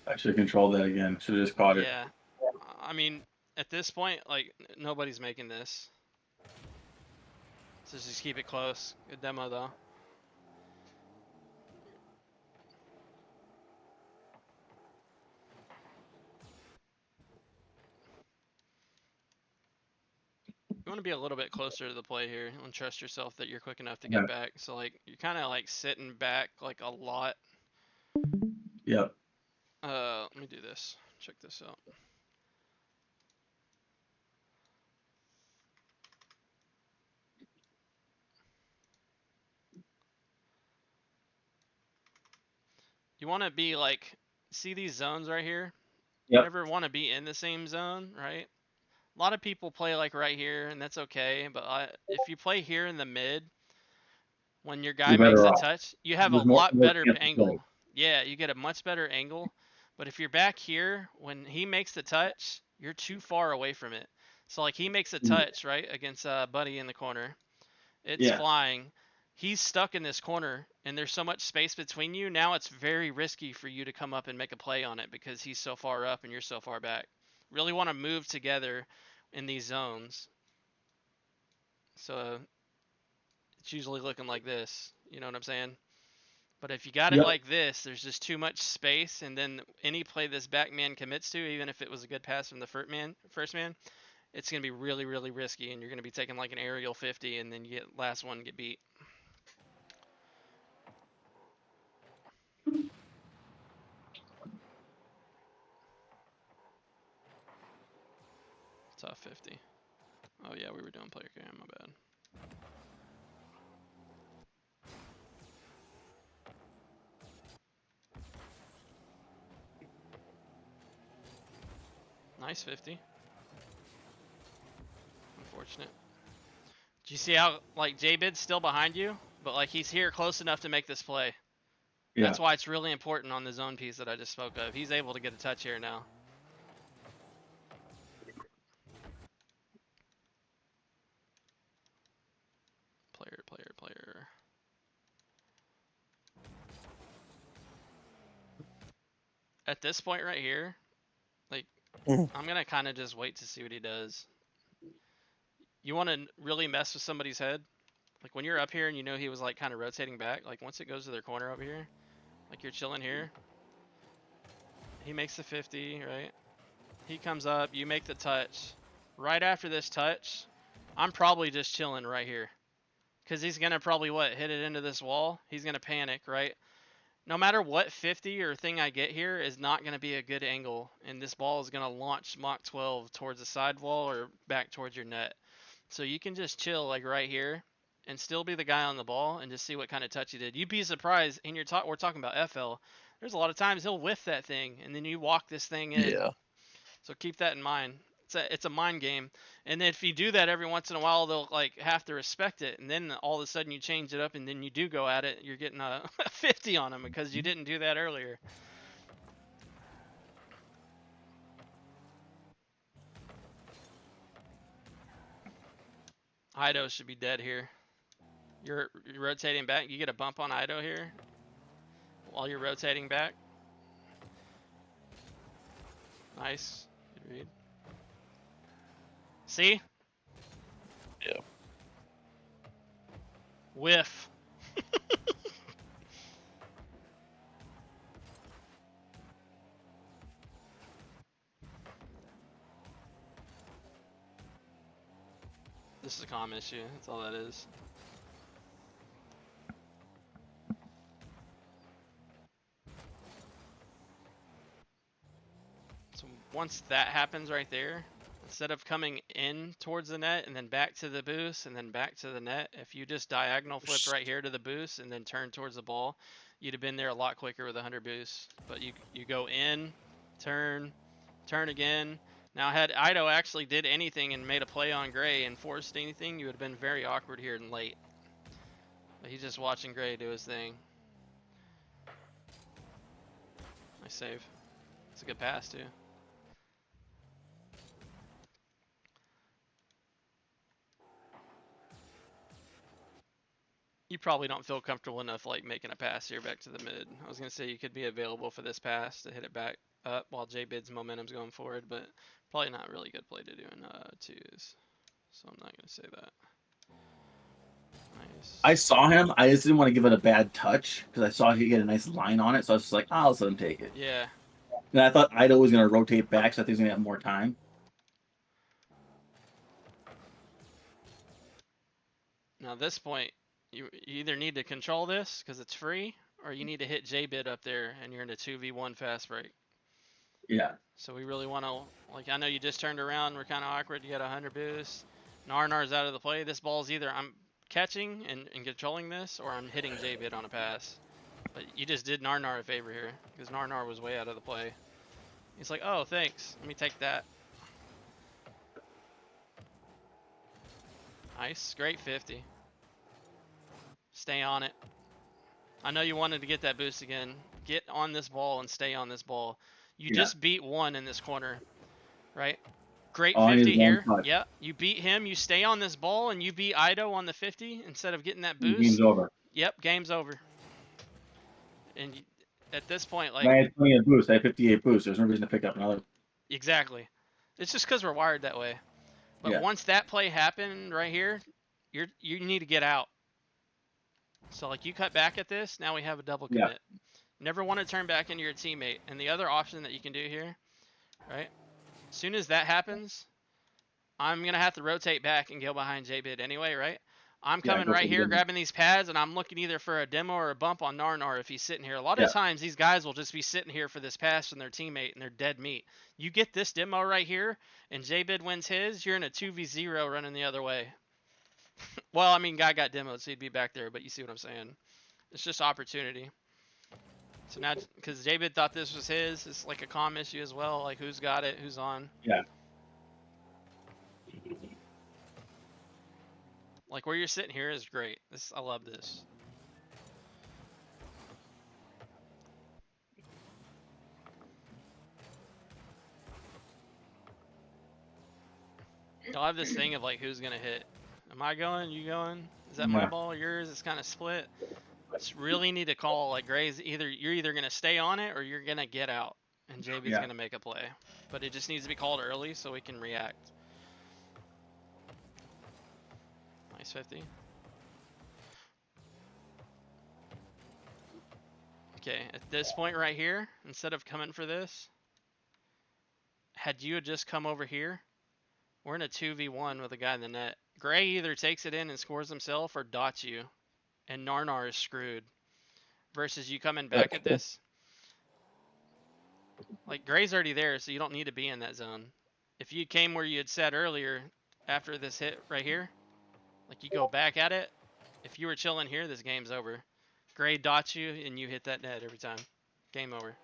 I should have controlled that again. Should have just caught it. Yeah. I mean, at this point, like nobody's making this. So just keep it close. Good demo though. You want to be a little bit closer to the play here and trust yourself that you're quick enough to get back. So like you're kind of like sitting back like a lot. Yep. Let me do this. Check this out. You want to be like, see these zones right here? Yep. You never want to be in the same zone, right? A lot of people play like right here, and that's okay. But if you play here in the mid, when your guy makes a touch, you have a lot better angle. Yeah, you get a much better angle. But if you're back here, when he makes the touch, you're too far away from it. So like he makes a touch, right, against Buddy in the corner. It's flying. He's stuck in this corner, and there's so much space between you. Now it's very risky for you to come up and make a play on it because he's so far up and you're so far back. Really want to move together in these zones. So it's usually looking like this. You know what I'm saying? But if you got it like this, there's just too much space, and then any play this back man commits to, even if it was a good pass from the first man, it's going to be really, really risky, and you're going to be taking like an aerial 50, and then you get last one get beat. Tough 50. Oh yeah, we were doing player cam, my bad. Nice 50. Unfortunate. Do you see how, like, Jbid's still behind you? But, like, he's here close enough to make this play. Yeah. That's why it's really important on the zone piece that I just spoke of. He's able to get a touch here now. Player. At this point right here, like, I'm going to kind of just wait to see what he does. You want to really mess with somebody's head? Like, when you're up here and you know he was, like, kind of rotating back, like, once it goes to their corner over here, like, you're chilling here. He makes the 50, right? He comes up, you make the touch. Right after this touch, I'm probably just chilling right here. Because he's going to probably, hit it into this wall? He's going to panic, right? No matter what 50 or thing I get here is not going to be a good angle. And this ball is going to launch Mach 12 towards the side wall or back towards your net. So you can just chill, like, right here and still be the guy on the ball and just see what kind of touch he did. You'd be surprised, and we're talking about FL. There's a lot of times he'll whiff that thing, and then you walk this thing in. Yeah. So keep that in mind. It's a mind game, and if you do that every once in a while, they'll, like, have to respect it, and then all of a sudden you change it up, and then you do go at it. You're getting a 50 on them because you didn't do that earlier. Ido should be dead here. You're rotating back. You get a bump on Ido here while you're rotating back. Nice. Good read. See? Yeah. Whiff. This is a comm issue. That's all that is. So once that happens right there, instead of coming in towards the net and then back to the boost and then back to the net, if you just diagonal flip right here to the boost and then turn towards the ball, you'd have been there a lot quicker with 100 boosts. But you go in, turn again. Now, had Ido actually did anything and made a play on Gray and forced anything, you would have been very awkward here and late. But he's just watching Gray do his thing. Nice save. It's a good pass, too. You probably don't feel comfortable enough, like, making a pass here back to the mid. I was going to say you could be available for this pass to hit it back up while Jbid's momentum's going forward, but probably not really good play to do in twos. So I'm not going to say that. Nice. I saw him. I just didn't want to give it a bad touch because I saw he had a nice line on it. So I was just like, I'll let him take it. Yeah. And I thought Ido was going to rotate back, so I think he's going to have more time. Now, at this point, you either need to control this because it's free, or you need to hit Jbid up there and you're in a 2v1 fast break. Yeah. So we really want to, like, I know you just turned around. We're kind of awkward. You got 100 boost. Narnar's out of the play. This ball's either I'm catching and controlling this, or I'm hitting Jbid on a pass. But you just did Narnar a favor here because Narnar was way out of the play. He's like, oh, thanks. Let me take that. Nice. Great 50. Stay on it. I know you wanted to get that boost again. Get on this ball and stay on this ball. You just beat one in this corner, right? Great 50 here. Yep. You beat him. You stay on this ball and you beat Ido on the 50 instead of getting that boost. Game's over. Yep. Game's over. And at this point, like, I had 28 boost. I had 58 boost. There's no reason to pick up another. Exactly. It's just because we're wired that way. But once that play happened right here, you need to get out. So, like, you cut back at this, now we have a double commit. Never want to turn back into your teammate. And the other option that you can do here, right? As soon as that happens, I'm going to have to rotate back and go behind Jbid anyway, right? I'm Yeah, coming go for right the here, demo. grabbing these pads, and I'm looking either for a demo or a bump on Narnar if he's sitting here. A lot Yeah. of times, these guys will just be sitting here for this pass from their teammate, and they're dead meat. You get this demo right here, and Jbid wins his, you're in a 2v0 running the other way. Well, I mean, guy got demoed, so he'd be back there, but you see what I'm saying. It's just opportunity. So now, because Jbid thought this was his, it's like a comm issue as well, like who's got it, who's on. Yeah. Like where you're sitting here is great. I love this. You'll have this thing of like who's gonna hit. Am I going? You going? Is that my Yeah. ball? Yours? It's kind of split. Just really need to call like Gray's. You're either gonna stay on it or you're gonna get out, and JB's Yeah. gonna make a play. But it just needs to be called early so we can react. Nice 50. Okay, at this point right here, instead of coming for this, had you just come over here, we're in a 2v1 with a guy in the net. Gray either takes it in and scores himself or dots you, and Narnar is screwed. Versus you coming back at Okay. this. Like, Gray's already there, so you don't need to be in that zone. If you came where you had said earlier, after this hit right here, like you go back at it, if you were chilling here, this game's over. Gray dots you, and you hit that net every time. Game over.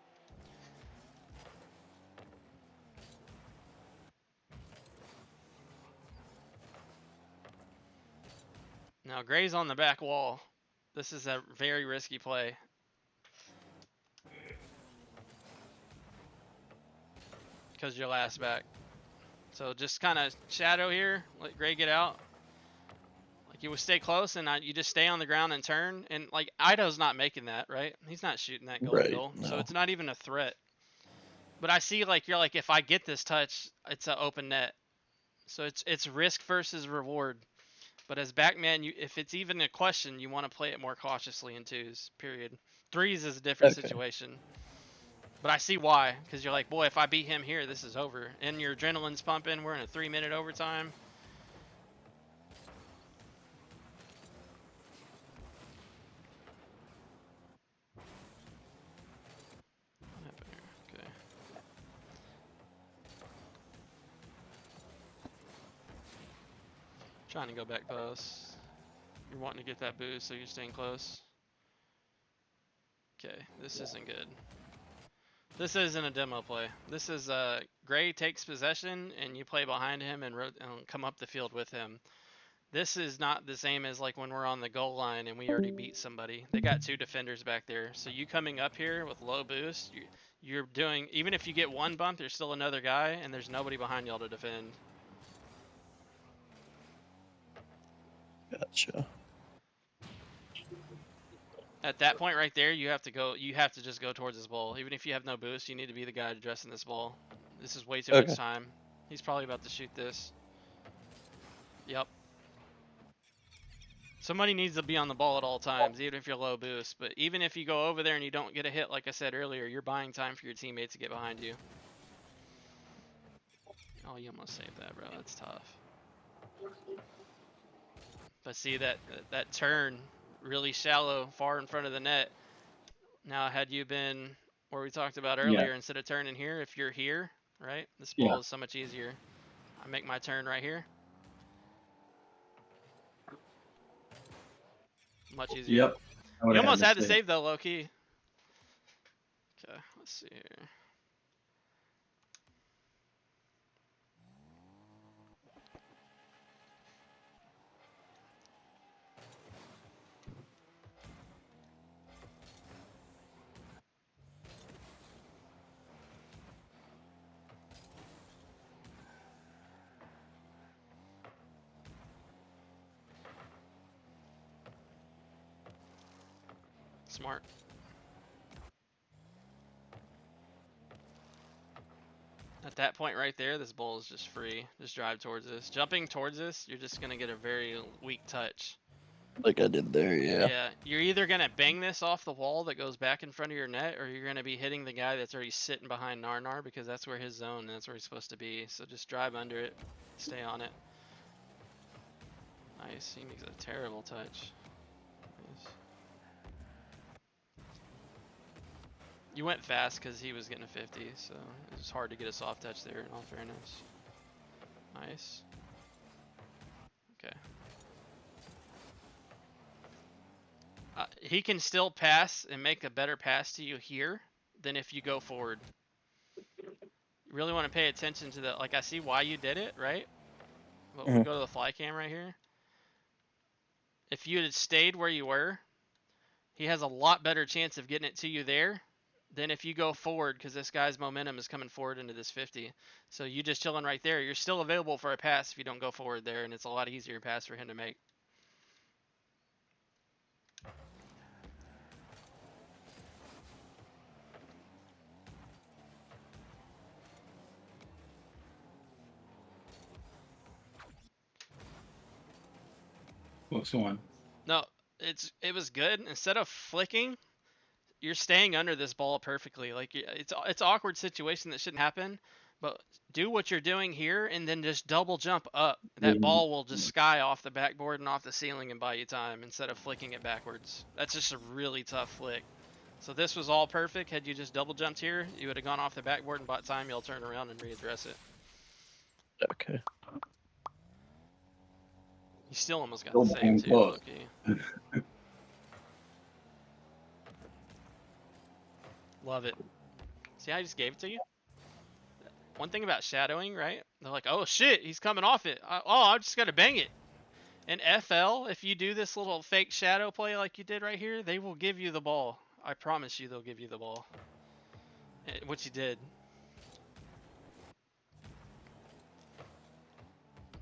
Now, Gray's on the back wall. This is a very risky play. Because you're last back. So just kind of shadow here, let Gray get out. Like you would stay close and you just stay on the ground and turn. And like Idaho's not making that, right? He's not shooting that golden Right, goal. So no. it's not even a threat. But I see like you're like, if I get this touch, it's an open net. So it's risk versus reward. But as backman, if it's even a question, you want to play it more cautiously in twos, period. Threes is a different Okay. situation. But I see why, because you're like, boy, if I beat him here, this is over. And your adrenaline's pumping. We're in a 3-minute overtime. What happened here? Okay. Trying to go back post. You're wanting to get that boost, so you're staying close. Okay, this isn't good. This isn't a demo play. This is Gray takes possession and you play behind him and come up the field with him. This is not the same as like when we're on the goal line and we already beat somebody. They got 2 defenders back there. So you coming up here with low boost, you're doing, even if you get one bump, there's still another guy and there's nobody behind y'all to defend. Gotcha. At that point right there, you have to just go towards this ball. Even if you have no boost, you need to be the guy addressing this ball. This is way too Okay. much time. He's probably about to shoot this. Yep. Somebody needs to be on the ball at all times, even if you're low boost. But even if you go over there and you don't get a hit, like I said earlier, you're buying time for your teammates to get behind you. Oh, you almost saved that, bro. That's tough. But see that turn, really shallow, far in front of the net. Now, had you been where we talked about earlier, instead of turning here, if you're here, right, this ball is so much easier. I make my turn right here. Much easier. Yep. You almost had to save though, low key. Okay, let's see here. Smart. At that point right there, this ball is just free. Just drive towards this. Jumping towards this, you're just going to get a very weak touch. Like I did there, yeah. Yeah, you're either going to bang this off the wall that goes back in front of your net, or you're going to be hitting the guy that's already sitting behind Narnar, because that's where his zone, and that's where he's supposed to be. So just drive under it, stay on it. Nice. He makes a terrible touch. Nice. You went fast because he was getting a 50, so it was hard to get a soft touch there, in all fairness. Nice. Okay. He can still pass and make a better pass to you here than if you go forward. You really want to pay attention to the, like, I see why you did it, right? But we'll go to the fly cam right here. If you had stayed where you were, he has a lot better chance of getting it to you there than if you go forward, because this guy's momentum is coming forward into this 50. So you just chilling right there. You're still available for a pass if you don't go forward there, and it's a lot easier pass for him to make. What's one? No, it was good. Instead of flicking, you're staying under this ball perfectly. Like, it's an awkward situation that shouldn't happen, but do what you're doing here and then just double jump up. That ball will just sky off the backboard and off the ceiling and buy you time instead of flicking it backwards. That's just a really tough flick. So this was all perfect. Had you just double jumped here, you would have gone off the backboard and bought time. You'll turn around and readdress it. Okay. You still almost got the same too, Loki. Love it. See how I just gave it to you? One thing about shadowing, right? They're like, oh shit, he's coming off it. I just gotta bang it. In FL, if you do this little fake shadow play like you did right here, they will give you the ball. I promise you they'll give you the ball. Which you did.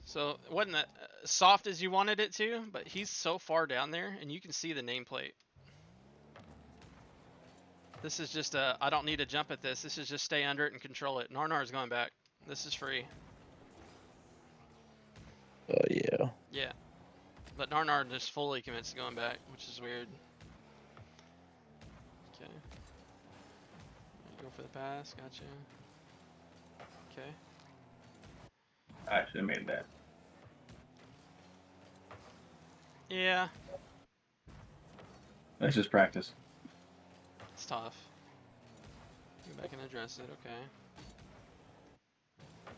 So it wasn't that soft as you wanted it to, but he's so far down there, and you can see the nameplate. This is just I don't need to jump at this. This is just stay under it and control it. Narnar's going back. This is free. Yeah. Yeah. But Narnar just fully commits to going back, which is weird. Okay. Go for the pass. Gotcha. Okay. I should have made that. Yeah. That's just practice. It's tough. Go back and address it. Okay.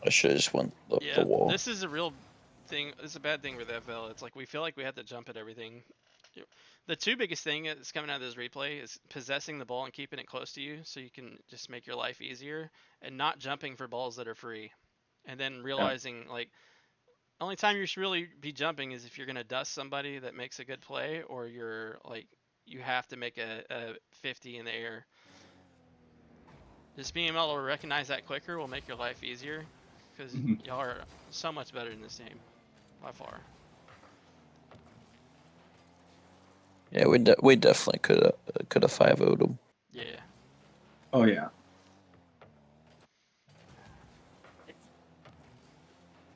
I should have just went up the wall. This is a real thing. This is a bad thing with FL. It's like we feel like we have to jump at everything. The two biggest thing that's coming out of this replay is possessing the ball and keeping it close to you so you can just make your life easier, and not jumping for balls that are free. And then realizing, like, only time you should really be jumping is if you're going to dust somebody that makes a good play, or you're like, you have to make a 50 in the air. Just being able to recognize that quicker will make your life easier, because y'all are so much better in this game, by far. Yeah, we definitely could have 5-0'd him. Yeah. Oh yeah.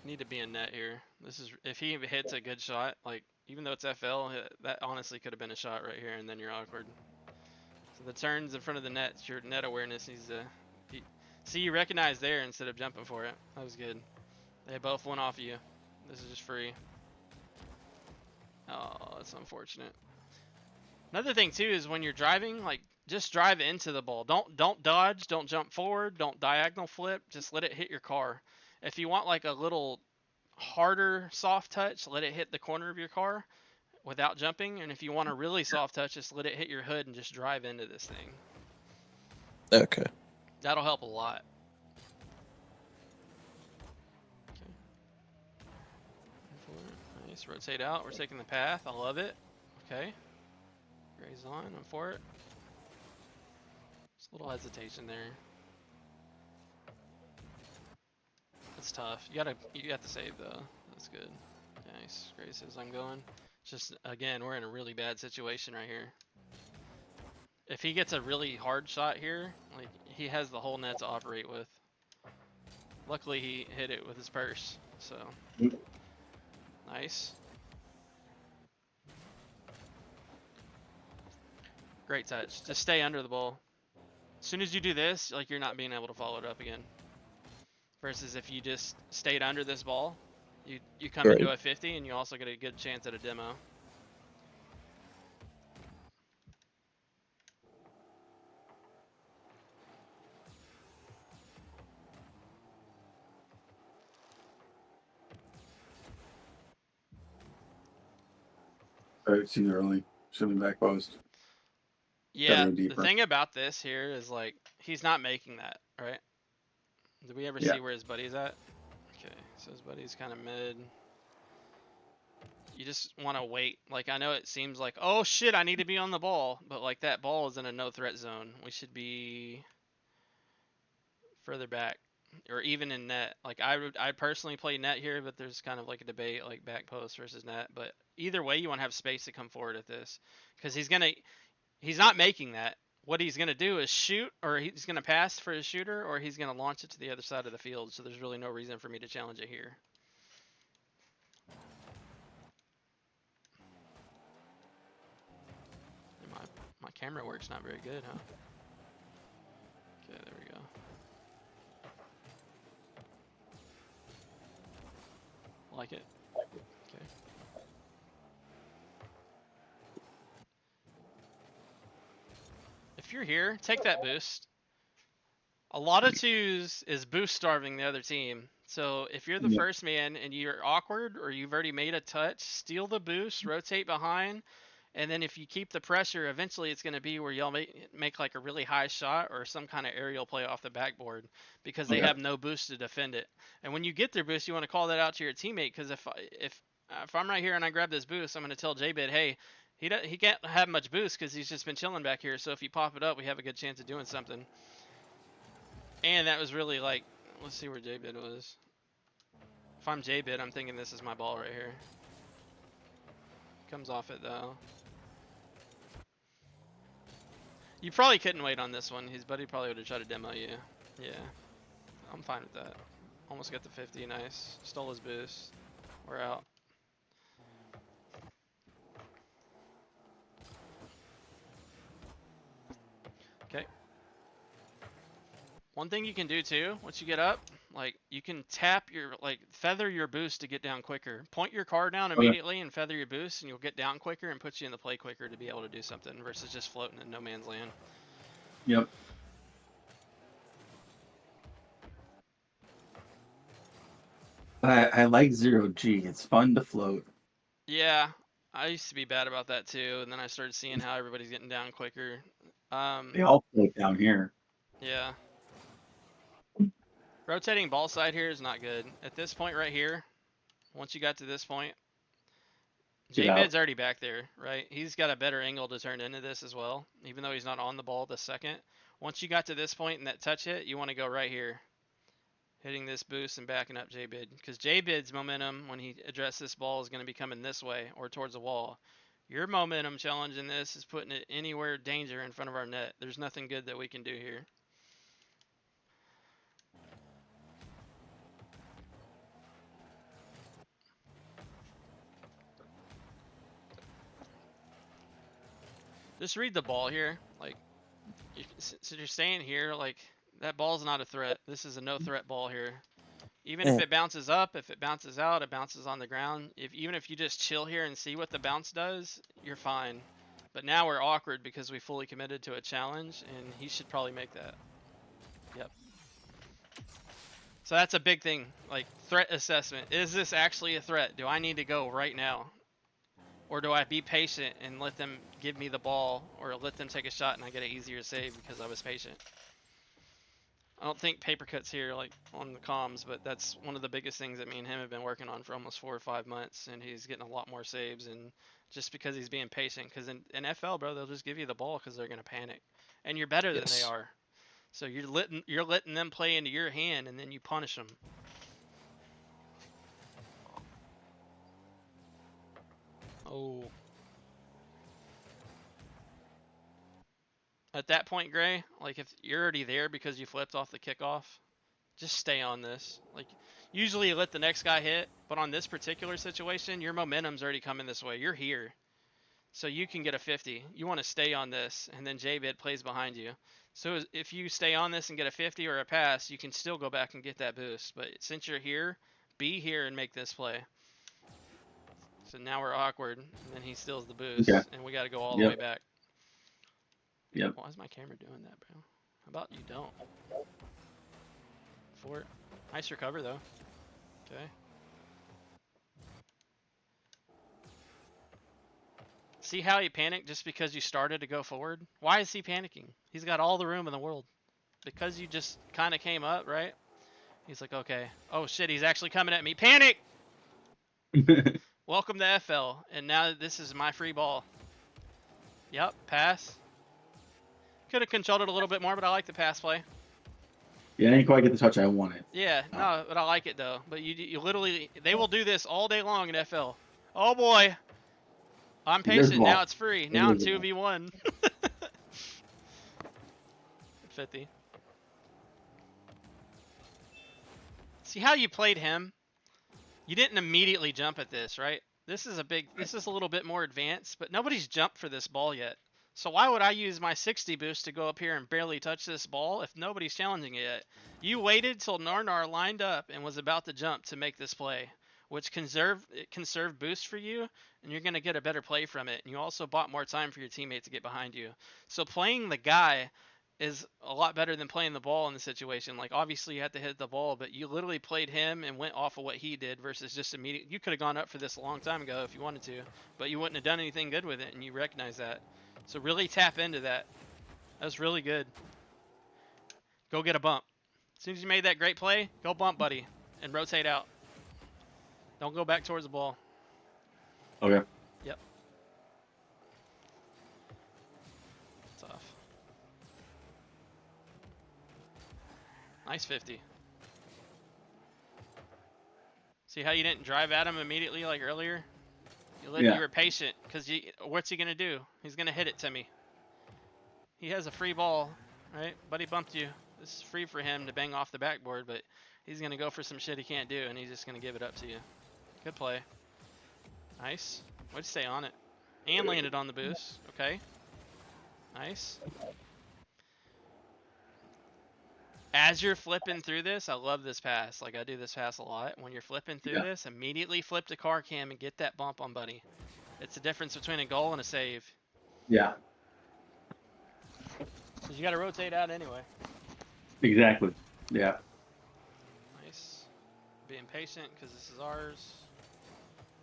Need to be in net here. This is, if he hits a good shot, like, even though it's FL, that honestly could have been a shot right here, and then you're awkward. So the turns in front of the net, your net awareness needs to be, see, you recognize there instead of jumping for it. That was good. They both went off you. This is just free. Oh, that's unfortunate. Another thing too is when you're driving, like, just drive into the ball. Don't dodge, don't jump forward, don't diagonal flip, just let it hit your car. If you want like a little harder soft touch, let it hit the corner of your car without jumping. And if you want a really soft touch, just let it hit your hood and just drive into this thing. Okay. That'll help a lot. Okay. Nice. Rotate out. We're taking the path. I love it. Okay. Graze on. I'm for it. Just a little hesitation there. That's tough. You got to save though. That's good. Nice. Graces. I'm going. Just again, we're in a really bad situation right here. If he gets a really hard shot here, like, he has the whole net to operate with. Luckily, he hit it with his purse. So nice. Great touch. Just stay under the ball. As soon as you do this, like, you're not being able to follow it up again. Versus if you just stayed under this ball, You come into Right. a 50, and you also get a good chance at a demo. I've seen it early. Shooting back post. Gotta Yeah, go the deeper. thing about this here is like he's not making that, right? Did we ever Yeah. see where his buddy's at? Okay, so his buddy's kind of mid. You just want to wait. Like, I know it seems like, oh shit, I need to be on the ball, but like that ball is in a no threat zone. We should be further back or even in net. Like I personally play net here, but there's kind of like a debate like back post versus net. But either way, you want to have space to come forward at this because he's not making that. What he's gonna do is shoot, or he's gonna pass for his shooter, or he's gonna launch it to the other side of the field. So there's really no reason for me to challenge it here. And my camera work's not very good, huh? Okay, there we go. Like it. Okay. If you're here, take that boost. A lot of twos is boost starving the other team. So if you're the Yeah. first man and you're awkward or you've already made a touch, steal the boost, rotate behind, and then if you keep the pressure, eventually it's going to be where y'all make like a really high shot or some kind of aerial play off the backboard because they Okay. have no boost to defend it. And when you get their boost, you want to call that out to your teammate because if I'm right here and I grab this boost, I'm going to tell Jbid, hey, he can't have much boost because he's just been chilling back here. So if you pop it up, we have a good chance of doing something. And that was really like, let's see where Jbid was. If I'm Jbid, I'm thinking this is my ball right here. Comes off it though. You probably couldn't wait on this one. His buddy probably would have tried to demo you. Yeah, I'm fine with that. Almost got the 50, nice. Stole his boost. We're out. Okay. One thing you can do too, once you get up, like you can tap your, like feather your boost to get down quicker. Point your car down Okay. immediately and feather your boost and you'll get down quicker and puts you in the play quicker to be able to do something versus just floating in no man's land. Yep. I like 0G. It's fun to float. Yeah, I used to be bad about that too, and then I started seeing how everybody's getting down quicker. They all float down here. Yeah. Rotating ball side here is not good. At this point right here, once you got to this point, Get out. Jbid's already back there, right? He's got a better angle to turn into this as well, even though he's not on the ball the second. Once you got to this point and that touch hit, you want to go right here, hitting this boost and backing up Jbid. Because Jbid's momentum, when he addresses this ball, is going to be coming this way or towards the wall. Your momentum challenge in this is putting it anywhere danger in front of our net. There's nothing good that we can do here. Just read the ball here. Like, so you're staying here, like, that ball's not a threat. This is a no threat ball here. Even if it bounces up, if it bounces out, it bounces on the ground. Even if you just chill here and see what the bounce does, you're fine. But now we're awkward because we fully committed to a challenge, and he should probably make that. Yep. So that's a big thing, like threat assessment. Is this actually a threat? Do I need to go right now? Or do I be patient and let them give me the ball, or let them take a shot and I get an easier save because I was patient? I don't think paper cuts here like on the comms, but that's one of the biggest things that me and him have been working on for almost 4 or 5 months, and he's getting a lot more saves, and just because he's being patient. Because in NFL, bro, they'll just give you the ball because they're gonna panic, and you're better than they Yes. are. So you're letting them play into your hand, and then you punish them. Oh, at that point, Gray, like if you're already there because you flipped off the kickoff, just stay on this. Like, usually you let the next guy hit, but on this particular situation, your momentum's already coming this way. You're here. So you can get a 50. You want to stay on this, and then Jbid plays behind you. So if you stay on this and get a 50 or a pass, you can still go back and get that boost. But since you're here, be here and make this play. So now we're awkward, and then he steals the boost, Okay. and we got to go all the Yep. way back. Yep. Why is my camera doing that, bro? How about you don't? Fort. Nice recover, though. Okay. See how he panicked just because you started to go forward? Why is he panicking? He's got all the room in the world. Because you just kind of came up, right? He's like, okay. Oh, shit, he's actually coming at me. Panic! Welcome to FL. And now this is my free ball. Yep, pass. Could have controlled it a little bit more, but I like the pass play. Yeah, I didn't quite get the touch I wanted. Yeah, no, but I like it, though. But you literally, they will do this all day long in FL. Oh, boy. I'm There's the patient. ball. Now it's free. Now I'm There's the 2v1. 50. See how you played him? You didn't immediately jump at this, right? This is a little bit more advanced, but nobody's jumped for this ball yet. So why would I use my 60 boost to go up here and barely touch this ball if nobody's challenging it yet? You waited till Narnar lined up and was about to jump to make this play, which conserve boost for you, and you're going to get a better play from it. And you also bought more time for your teammate to get behind you. So playing the guy is a lot better than playing the ball in the situation. Like, obviously you have to hit the ball, but you literally played him and went off of what he did versus just immediate. You could have gone up for this a long time ago if you wanted to, but you wouldn't have done anything good with it, and you recognize that. So really tap into that. That was really good. Go get a bump. As soon as you made that great play, go bump, buddy, and rotate out. Don't go back towards the ball. Okay. Yep. Tough. Nice 50. See how you didn't drive at him immediately like earlier? You were patient, because what's he going to do? He's going to hit it to me. He has a free ball, right? Buddy bumped you. This is free for him to bang off the backboard, but he's going to go for some shit he can't do, and he's just going to give it up to you. Good play. Nice. Why'd you stay on it? And landed on the boost. Okay. Nice. As you're flipping through this, I love this pass. Like, I do this pass a lot. When you're flipping through this, immediately flip to car cam and get that bump on buddy. It's the difference between a goal and a save. Yeah. So you got to rotate out anyway. Exactly. Yeah. Nice. Being patient because this is ours.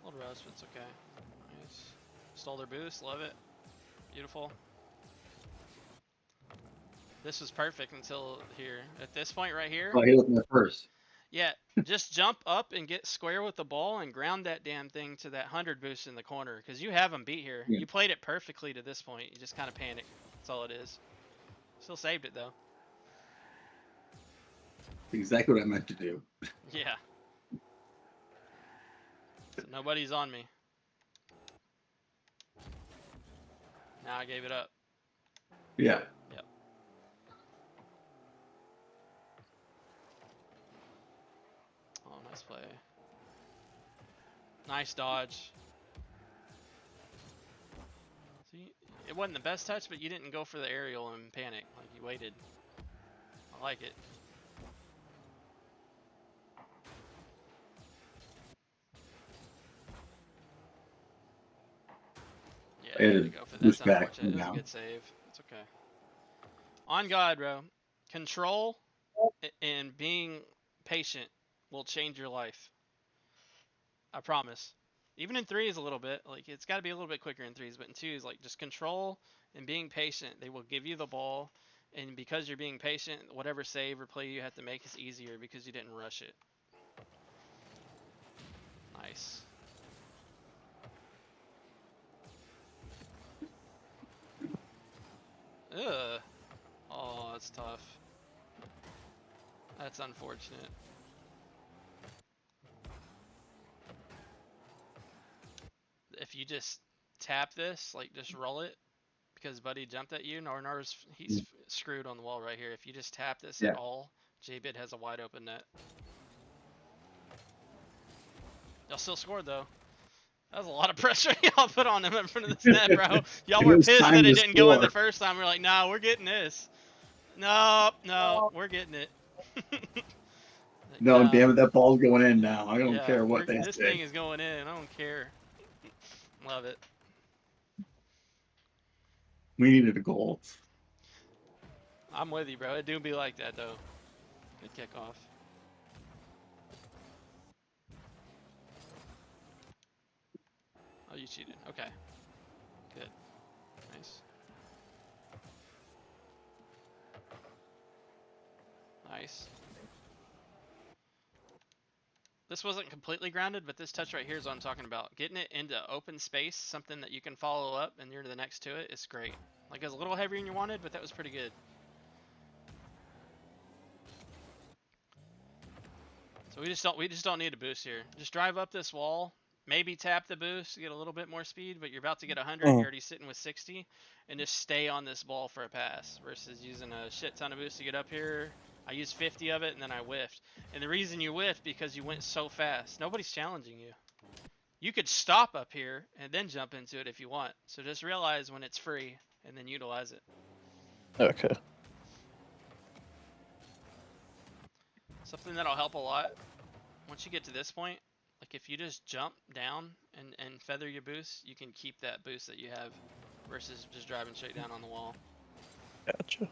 A little rush, but it's okay. Nice. Stole their boost. Love it. Beautiful. This was perfect until here. At this point right here. Oh, he looked at first. Yeah, just jump up and get square with the ball and ground that damn thing to that 100 boost in the corner, because you have him beat here. Yeah. You played it perfectly to this point. You just kind of panicked. That's all it is. Still saved it, though. Exactly what I meant to do. Yeah. So nobody's on me. Now I gave it up. Yeah. Yep. Oh, nice play. Nice dodge. See, it wasn't the best touch, but you didn't go for the aerial and panic. Like, you waited. I like it. Yeah, I had you had to to go for that. push That's back unfortunate. It was a now. good save. It's okay. On God, bro. Control and being patient will change your life. I promise. Even in threes a little bit. Like, it's got to be a little bit quicker in threes, but in twos, like, just control and being patient. They will give you the ball, and because you're being patient, whatever save or play you have to make is easier because you didn't rush it. Nice. Ugh. Oh, that's tough. That's unfortunate. If you just tap this, like, just roll it, because buddy jumped at you, he's screwed on the wall right here. If you just tap this at all, Jbid has a wide open net. Y'all still scored, though. That was a lot of pressure y'all put on him in front of this net, bro. Y'all were pissed that it didn't go in the first time. We're like, nah, we're getting this. No, we're getting it. No, Yeah. damn it, that ball's going in now. I don't Yeah, care what they this say. thing is going in. I don't care. Love it. We needed a goal. I'm with you, bro. It do be like that though. Good kickoff. Oh, you cheated. Okay. Good. Nice. Nice. This wasn't completely grounded, but this touch right here is what I'm talking about. Getting it into open space, something that you can follow up and you're to the next to it, is great. Like, it was a little heavier than you wanted, but that was pretty good. So we just don't need a boost here. Just drive up this wall, maybe tap the boost to get a little bit more speed, but you're about to get 100, you're already sitting with 60, and just stay on this ball for a pass versus using a shit ton of boost to get up here. I used 50 of it and then I whiffed. And the reason you whiffed because you went so fast. Nobody's challenging you. You could stop up here and then jump into it if you want. So just realize when it's free and then utilize it. Okay. Something that'll help a lot once you get to this point, like if you just jump down and feather your boost, you can keep that boost that you have versus just driving straight down on the wall. Gotcha.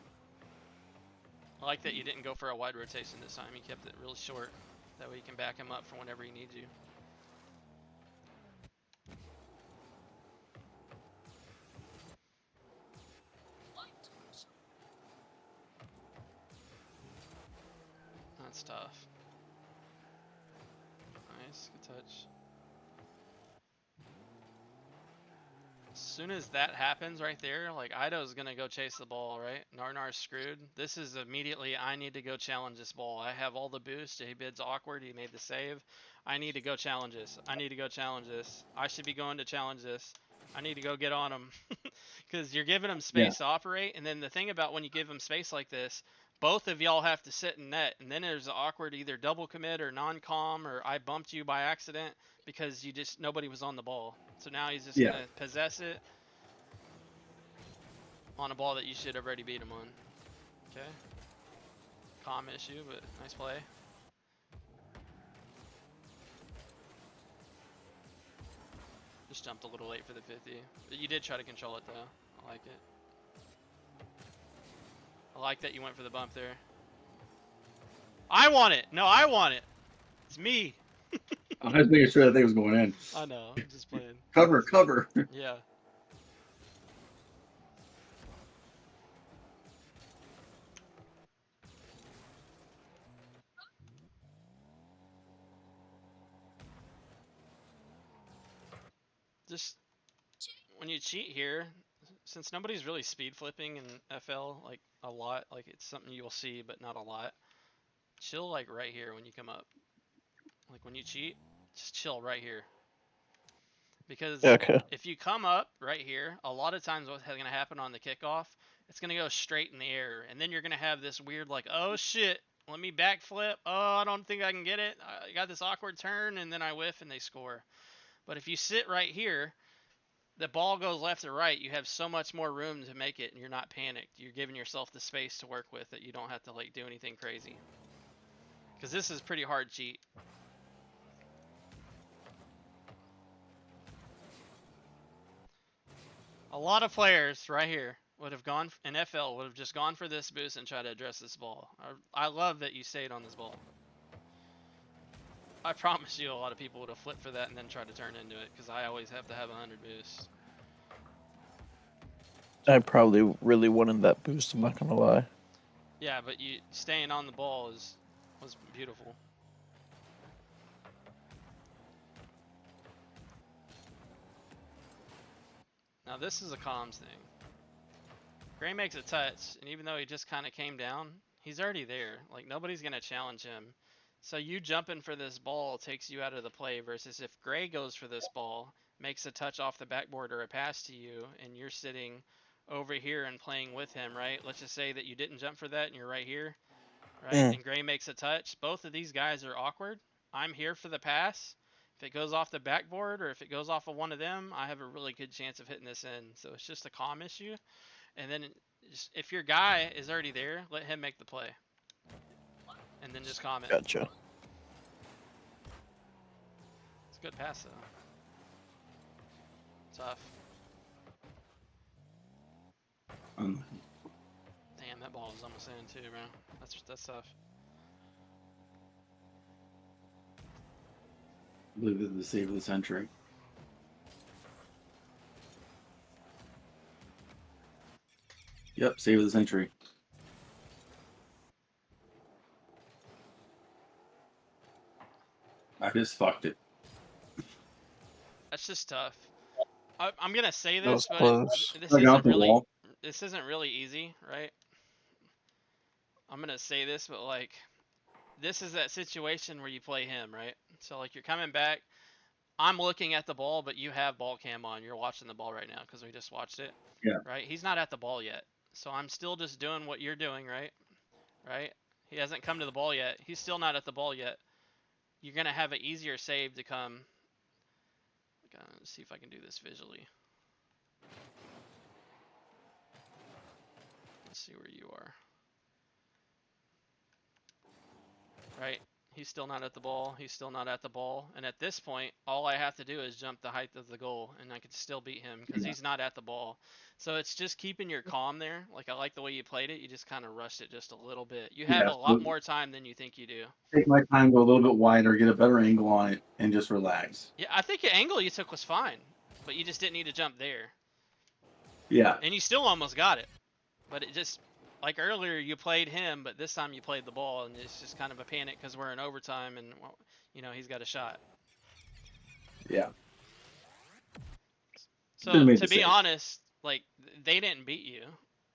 I like that you didn't go for a wide rotation this time. You kept it really short. That way you can back him up for whenever he needs you. That's tough. Nice, good touch. As soon as that happens right there, like Ido's gonna go chase the ball, right? Narnar's screwed. This is immediately, I need to go challenge this ball. I have all the boost. Jbid's awkward. He made the save. I need to go challenge this. I need to go challenge this. I should be going to challenge this. I need to go get on him. Because you're giving him Yeah. space to operate. And then the thing about when you give him space like this, both of y'all have to sit in net. And then there's an awkward either double commit or non-com or I bumped you by accident because nobody was on the ball. So now he's just Yeah. gonna possess it on a ball that you should have already beat him on. Okay. Calm issue, but nice play. Just jumped a little late for the 50. But you did try to control it though. I like it. I like that you went for the bump there. I want it! No, I want it! It's me! I was making sure that thing was going in. I know, I'm just playing. Cover, cover. Yeah. Just when you cheat here, since nobody's really speed flipping in FL like a lot, like it's something you'll see but not a lot. Chill like right here when you come up. Like when you cheat, just chill right here. Because Okay. if you come up right here, a lot of times what's going to happen on the kickoff, it's going to go straight in the air. And then you're going to have this weird like, oh shit, let me backflip. Oh, I don't think I can get it. I got this awkward turn and then I whiff and they score. But if you sit right here, the ball goes left or right. You have so much more room to make it and you're not panicked. You're giving yourself the space to work with that you don't have to like do anything crazy. Because this is pretty hard cheat. A lot of players right here would have gone in FL would have just gone for this boost and tried to address this ball. I love that you stayed on this ball. I promise you a lot of people would have flipped for that and then tried to turn into it because I always have to have 100 boosts. I probably really wanted that boost, I'm not gonna lie. Yeah, but you staying on the ball was beautiful. Now this is a comms thing. Gray makes a touch, and even though he just kind of came down, he's already there. Like, nobody's going to challenge him. So you jumping for this ball takes you out of the play versus if Gray goes for this ball, makes a touch off the backboard or a pass to you, and you're sitting over here and playing with him, right? Let's just say that you didn't jump for that and you're right here, right? And Gray makes a touch. Both of these guys are awkward. I'm here for the pass. If it goes off the backboard or if it goes off of one of them, I have a really good chance of hitting this in. So it's just a calm issue. And then if your guy is already there, let him make the play. And then just comment. Gotcha. It's a good pass though. Tough. Damn, that ball was almost in too, bro. That's tough. I believe this is the save of the century. Yep, save of the century. I just fucked it. That's just tough. I'm gonna say That was this, but close. this I got isn't the really wall. easy, right? I'm gonna say this, but like this is that situation where you play him, right? So like you're coming back. I'm looking at the ball, but you have ball cam on. You're watching the ball right now because we just watched it. Yeah. Right? He's not at the ball yet. So I'm still just doing what you're doing, right? Right? He hasn't come to the ball yet. He's still not at the ball yet. You're going to have an easier save to come. Let's see if I can do this visually. Let's see where you are. Right? He's still not at the ball. He's still not at the ball. And at this point, all I have to do is jump the height of the goal, and I can still beat him because he's not at the ball. So it's just keeping your calm there. Like I like the way you played it. You just kind of rushed it just a little bit. You have Yeah, a lot more time than you think you do. take my time, go a little bit wider, get a better angle on it, and just relax. Yeah, I think the angle you took was fine, but you just didn't need to jump there. Yeah. And you still almost got it. But it just, like earlier, you played him, but this time you played the ball, and it's just kind of a panic because we're in overtime, and well, you know he's got a shot. Yeah. So to be honest, like they didn't beat you.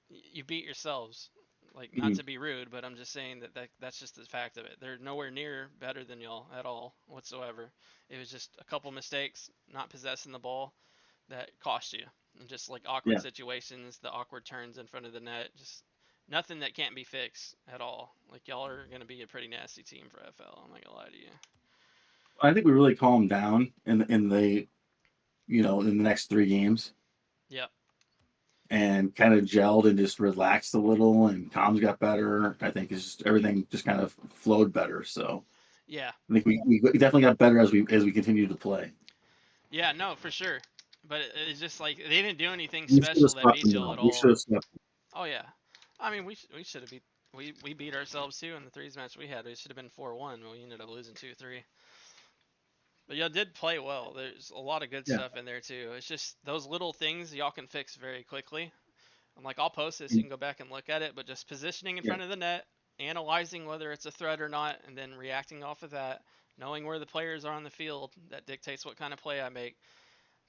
You beat yourselves. Like not to be rude, but I'm just saying that's just the fact of it. They're nowhere near better than y'all at all whatsoever. It was just a couple mistakes, not possessing the ball, that cost you. And just like awkward situations, the awkward turns in front of the net, just nothing that can't be fixed at all. Like y'all are gonna be a pretty nasty team for FL. I'm not gonna lie to you. I think we really calmed down in the in the next 3 games. Yep. And kind of gelled and just relaxed a little, and comms got better. I think it's just everything just kind of flowed better. So yeah, I think we definitely got better as we continued to play. Yeah, no, for sure. But it's just like they didn't do anything We should have special that swept beat them y'all though. at We all. should have swept them. Oh yeah, I mean we should have beat we beat ourselves too in the threes match we had. We should have been 4-1. We ended up losing 2-3. But y'all did play well. There's a lot of good stuff in there too. It's just those little things y'all can fix very quickly. I'm like I'll post this. You can go back and look at it. But just positioning in front of the net, analyzing whether it's a threat or not, and then reacting off of that. Knowing where the players are on the field, that dictates what kind of play I make.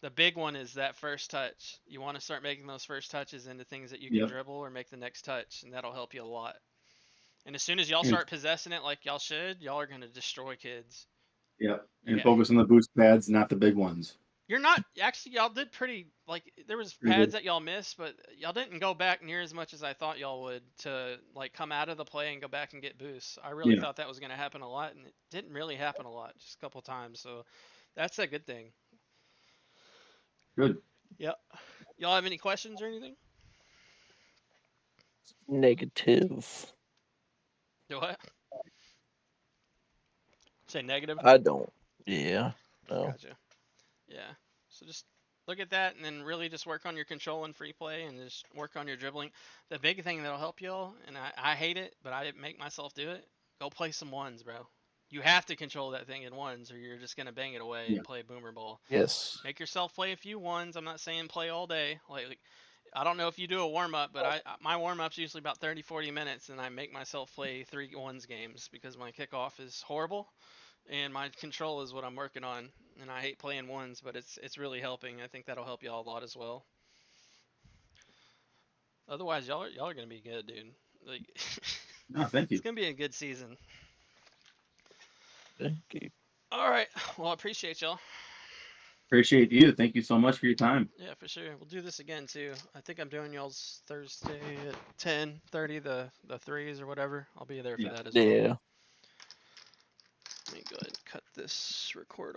The big one is that first touch. You want to start making those first touches into things that you can dribble or make the next touch, and that'll help you a lot. And as soon as y'all start possessing it like y'all should, y'all are going to destroy kids. Yep. And focus on the boost pads, not the big ones. You're not actually. Y'all did pretty. Like there was pads that y'all missed, but y'all didn't go back near as much as I thought y'all would to like come out of the play and go back and get boosts. I really thought that was going to happen a lot, and it didn't really happen a lot, just a couple times. So that's a good thing. Good. Yep. Y'all have any questions or anything? Negative. What? Say negative? I don't. Yeah. No. Gotcha. Yeah. So just look at that and then really just work on your control and free play and just work on your dribbling. The big thing that'll help y'all, and I hate it, but I make myself do it, go play some ones, bro. You have to control that thing in ones or you're just going to bang it away and play boomer ball. Yes. Make yourself play a few ones. I'm not saying play all day. Like I don't know if you do a warm-up, but my warm-up's usually about 30, 40 minutes, and I make myself play 3 ones games because my kickoff is horrible. And my control is what I'm working on, and I hate playing ones, but it's really helping. I think that'll help y'all a lot as well. Otherwise, y'all are gonna be good, dude. Like, no, thank you. It's gonna be a good season. Thank you. All right. Well, I appreciate y'all. Appreciate you. Thank you so much for your time. Yeah, for sure. We'll do this again too. I think I'm doing y'all's Thursday at 10:30, the threes or whatever. I'll be there for that as well. Yeah. Let me go ahead and cut this record